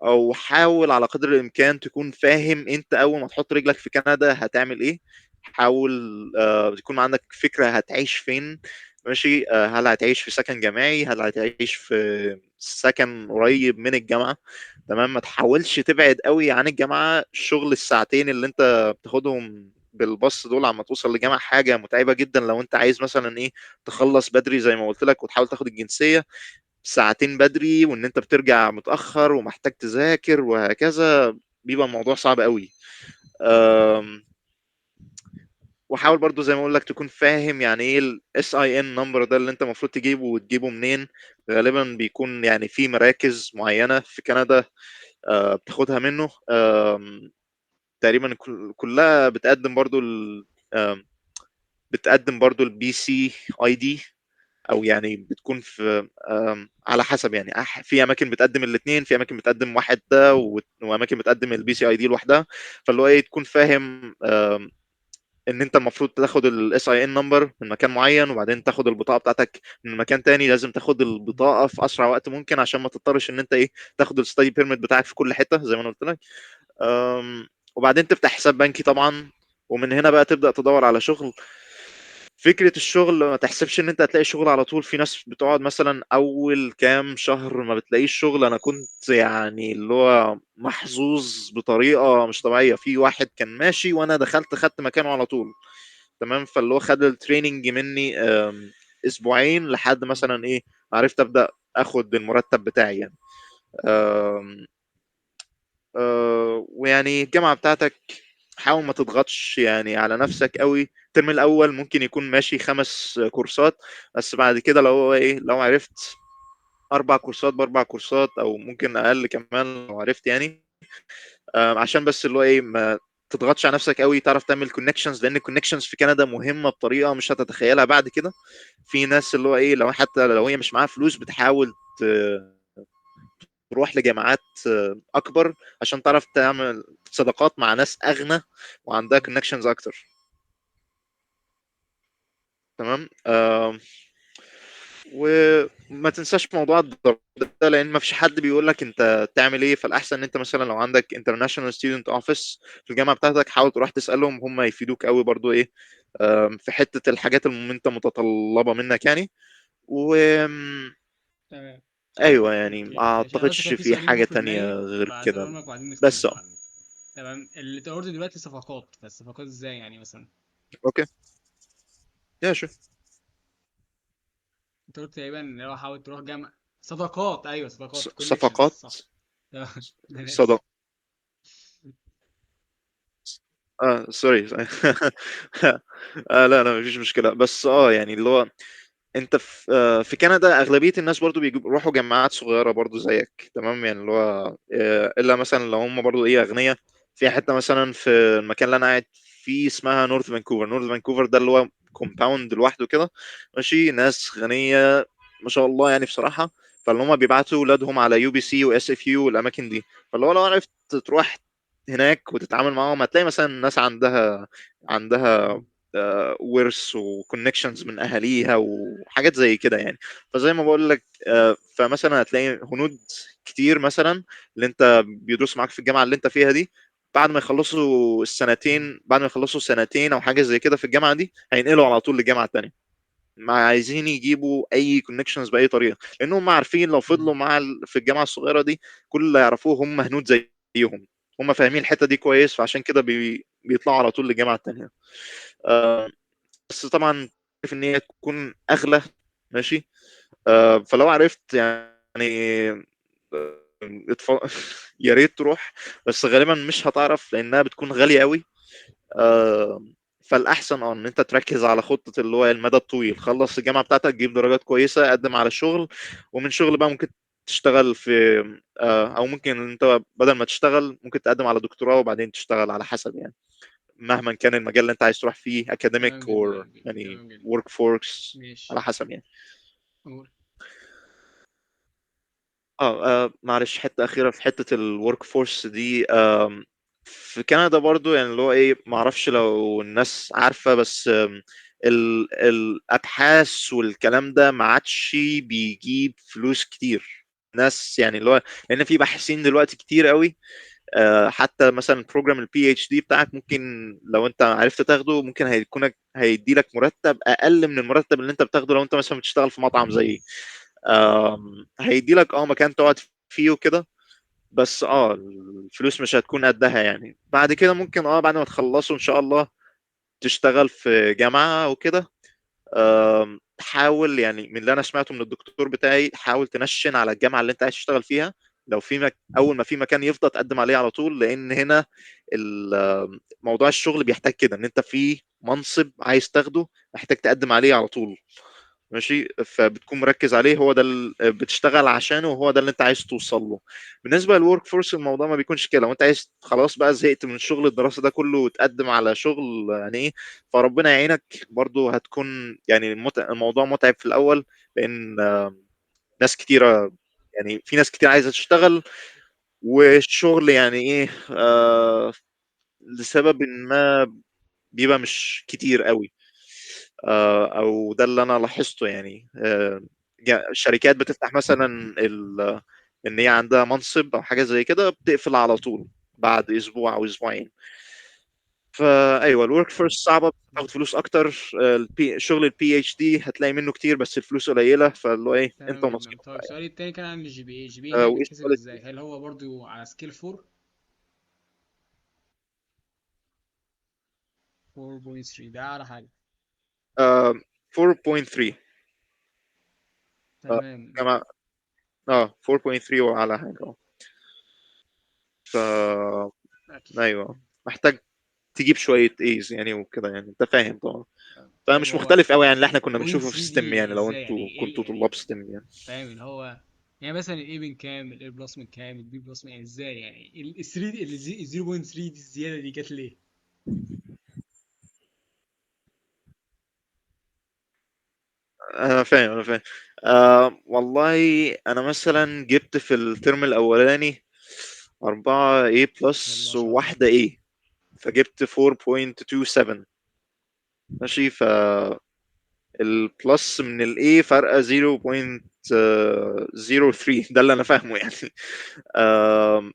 او حاول على قدر الامكان تكون فاهم انت اول ما تحط رجلك في كندا هتعمل ايه. حاول يكون عندك فكرة هتعيش فين ماشي. هل هتعيش في سكن جامعي، هل هتعيش في سكن قريب من الجامعة؟ تمام. ما تحاولش تبعد قوي عن الجامعة. الشغل الساعتين اللي انت بتاخدهم بالباص دول عما توصل لجامعة حاجة متعبة جدا، لو انت عايز مثلا ايه تخلص بدري زي ما قلت لك وتحاول تاخد الجنسية. ساعتين بدري وان انت بترجع متاخر ومحتاج تذاكر وهكذا، بيبقى الموضوع صعب قوي. أم، وحاول برضو زي ما اقول لك تكون فاهم يعني ايه الاس اي ان نمبر ده اللي انت المفروض تجيبه، وتجيبه منين. غالبا بيكون يعني في مراكز معينه في كندا بتاخدها منه. تقريبا كلها بتقدم برضو بتقدم برضو البي سي اي دي، او يعني بتكون في على حسب يعني في اماكن بتقدم الاثنين، في اماكن بتقدم واحد ده واماكن بتقدم البي سي اي دي لوحدها. فاللي هو ايه تكون فاهم ان انت المفروض تاخد الاس اي ان نمبر من مكان معين، وبعدين تاخد البطاقه بتاعتك من مكان تاني. لازم تاخد البطاقه في اسرع وقت ممكن عشان ما تضطرش ان انت ايه تاخد الستادي بيرميت بتاعك في كل حته زي ما انا قلت لك. وبعدين تفتح حساب بنكي طبعا، ومن هنا بقى تبدا تدور على شغل. فكرة الشغل ما تحسبش ان انت هتلاقي شغل على طول. في ناس بتقعد مثلا اول كام شهر ما بتلاقيش شغل. انا كنت يعني اللي هو محظوظ بطريقة مش طبيعية. في واحد كان ماشي وانا دخلت خدت مكانه على طول. تمام. فاللي هو خد التريننج مني اسبوعين لحد مثلا ايه عرفت ابدا اخد المرتب بتاعي يعني. آم، ويعني الجامعة بتاعتك حاول ما تضغطش يعني على نفسك قوي. الترم الاول ممكن يكون ماشي 5 كورسات، بس بعد كده لو هو ايه لو عرفت 4 كورسات ب4 كورسات او ممكن اقل كمان لو عرفت يعني. عشان بس اللي هو ايه ما تضغطش على نفسك قوي، تعرف تعمل كونكشنز، لان الكونكشنز في كندا مهمه بطريقه مش هتتخيلها بعد كده. في ناس اللي هو ايه لو حتى لو هي مش معاها فلوس بتحاول تروح لجامعات اكبر عشان تعرف تعمل صداقات مع ناس اغنى وعندها كونكشنز اكتر. تمام. وما تنساش موضوع الضرب ده، لان ما فيش حد بيقول لك انت تعمل ايه. فالاحسن ان انت مثلا لو عندك international student office في الجامعه بتاعتك حاول تروح تسالهم، هم يفيدوك قوي برضو ايه في حته الحاجات اللي انت متطلبه منك يعني. و تمام. ايوه يعني ما اوكي ماشي، انا بس اعتقدش كان في في سؤالين حاجه جم في تانية دماغي غير كده. فهسألهم لك وبعدين بس نتكلم. تمام، اللي انت قلت دلوقتي صفقات، فالصفقات ازاي يعني مثلا؟ اوكي. يا شو انت قلت تقريبا ان هو حاول تروح جامعة صداقات، ايوه صداقات كونكشنز صفقات صح. تمام. انا صدق. اسف. سوري. لا لا مفيش مشكله. بس يعني اللي هو انت في كندا اغلبيه الناس برضو بيروحوا جامعات صغيره برضو زيك. تمام. يعني اللي هو الا مثلا لو هم برضو ايه اغنياء. في حته مثلا في المكان اللي انا قاعد فيه اسمها نورث فانكوفر. نورث فانكوفر ده اللي هو كومباوند لوحده كده. ماشي. ناس غنيه ما شاء الله يعني بصراحه. فاللي هم بيبعتوا اولادهم على يو بي سي واس اف يو والاماكن دي. فاللي هو لو عرفت تروح هناك وتتعامل معاهم هتلاقي مثلا ناس عندها ورث وكونكشنز من اهاليها وحاجات زي كده يعني. فزي ما بقول لك فمثلا هتلاقي هنود كتير مثلا اللي انت بيدرسوا معاك في الجامعه اللي انت فيها دي. بعد ما يخلصوا سنتين او حاجه زي كده في الجامعه دي هينقلوا على طول للجامعه التانيه. ما عايزين يجيبوا اي كونكشنز باي طريقه، لانهم عارفين لو فضلوا في الجامعه الصغيره دي كل اللي يعرفوه هم هنود زيهم. هم فاهمين الحته دي كويس، فعشان كده بيطلعوا على طول للجامعه التانيه. بس طبعا عارف ان هي تكون اغلى. ماشي. فلو عرفت يعني يا ريت تروح. بس غالبا مش هتعرف لانها بتكون غاليه قوي. آه، فالاحسن ان انت تركز على خطه اللي هو المدى الطويل. خلص الجامعه بتاعتك جيب درجات كويسه قدم على الشغل، ومن شغل بقى ممكن تشتغل في او ممكن انت بدل ما تشتغل ممكن تقدم على دكتوراه وبعدين تشتغل على حسب يعني. مهما كان المجال اللي انت عايز تروح فيه academic تمام جدا، or يعني تمام جدا. workforce على ماشي. حسب يعني. قول. معلش حتة أخيرة في حتة الورك فورس دي. في كندا برضو يعني اللي هو إيه معرفش لو الناس عارفة، بس الأبحاث والكلام ده ما عادش بيجيب فلوس كتير. ناس يعني اللي هو لأن في باحثين دلوقتي كتير قوي. حتى مثلا بروجرام البي اتش دي بتاعك ممكن لو انت عرفت تاخده ممكن هيدي لك مرتب اقل من المرتب اللي انت بتاخده لو انت مثلا بتشتغل في مطعم زيي. هيدي لك مكان تقعد فيه وكده. بس الفلوس مش هتكون قدها يعني. بعد كده ممكن بعد ما تخلصوا ان شاء الله تشتغل في جامعة وكده. حاول يعني من اللي انا سمعته من الدكتور بتاعي، حاول تنشن على الجامعه اللي انت عايز تشتغل فيها. لو في اول ما في مكان يفضى تقدم عليه على طول، لان هنا موضوع الشغل بيحتاج كده، ان انت في منصب عايز تاخده محتاج تقدم عليه على طول. ماشي، فبتكون مركز عليه، هو ده اللي بتشتغل عشانه، وهو ده اللي انت عايز توصل له. بالنسبه للورك فورس الموضوع ما بيكونش كده، لو انت عايز خلاص بقى زهقت من شغل الدراسه ده كله وتقدم على شغل يعني ايه، فربنا يعينك برضو. هتكون يعني الموضوع متعب في الاول، لان ناس كتيره، يعني في ناس كتير عايزه تشتغل، والشغل يعني ايه لسبب ما بيبقى مش كتير قوي. او ده اللي انا لاحظته يعني. الشركات بتفتح مثلا ان هي عندها منصب او حاجه زي كده، بتقفل على طول بعد اسبوع او اسبوعين. فايوه الورك فورس صعبه، بتاخد فلوس اكتر. شغل البي اتش دي هتلاقي منه كتير بس الفلوس قليله، فاللي هو ايه انت تمام جدا. ونصيبك طيب بقى يعني. سؤالي التاني كان عن الجي بي اي. الجي بي اي هناك وايه بيتحسب السؤال ازاي؟ التاني؟ هل هو برضو على سكيل 4؟ 4.3 ده اعلى حاجة. آه، 4.3. تمام. كما 4.3 هو اعلى حاجه. فا اكيد. ايوه، محتاج تجيب شويه ايز يعني وكده، يعني انت فاهم طبعا. طيب فمش هو مختلف قوي يعني اللي احنا كنا بوينت بنشوفه في 3 ستيم، يعني دي لو ازاي يعني؟ انتوا ايه كنتوا يعني؟ طلاب ستيم يعني. فاهم اللي هو يعني مثلا الاي من كام، الاي بلس من كام، البي بلس من يعني ازاي يعني؟ ال 3 ال 0.3 دي الزيادة دي جت ليه؟ انا فاهم انا فاهم. والله انا مثلا جبت في الترم الاولاني 4 A بسم الله بلس ما شاء الله. وواحدة A، فجبت 4.27. ماشي، البلس من الاي فرق 0.03، ده اللي انا فاهمه يعني.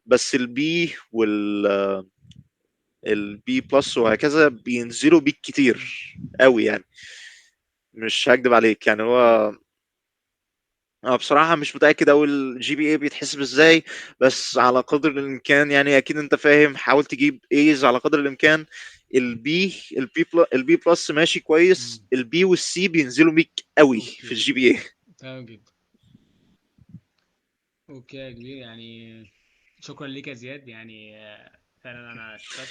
بس البي البي بلس وهكذا بينزلوا بيك كتير مم. قوي يعني. مش هكدب عليك يعني، هو انا بصراحة مش متأكد أوي الجي بي اي بيتحسب ازاي، بس على قدر الإمكان يعني أكيد أنت فاهم، حاول تجيب ايز على قدر الإمكان. البي بلس ماشي مم. كويس، البي والسي بينزلوا بيك قوي في اوكي. الجي بي اي. تمام جدا. اوكي يا كبير يعني. شكرا ليك يا زياد يعني. فعلا انا استفدت.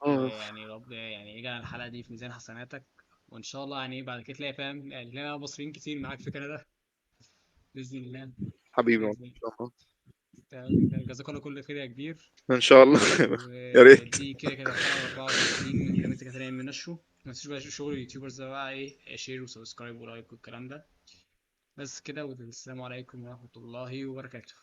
اه ويعني رب يعني يجعل الحلقة دي في ميزان حسناتك. وإن شاء الله يعني بعد كده تلاقي فاهم يعني تلاقي مصريين كتير معاك في كندا. بإذن الله. حبيبي ان بإذن الله. شاء الله. تمام جدا. جزاك الله كل خير يا كبير. ان شاء الله. يا ريت. ودي كده كانت الحلقة 34 من برنامج دكاترة من نشو. ما تنسوش بقى شغل اليوتيوبرز ده بقى إيه، شير وسبسكرايب ولايك والكلام ده. بس كده، والسلام عليكم ورحمة الله وبركاته.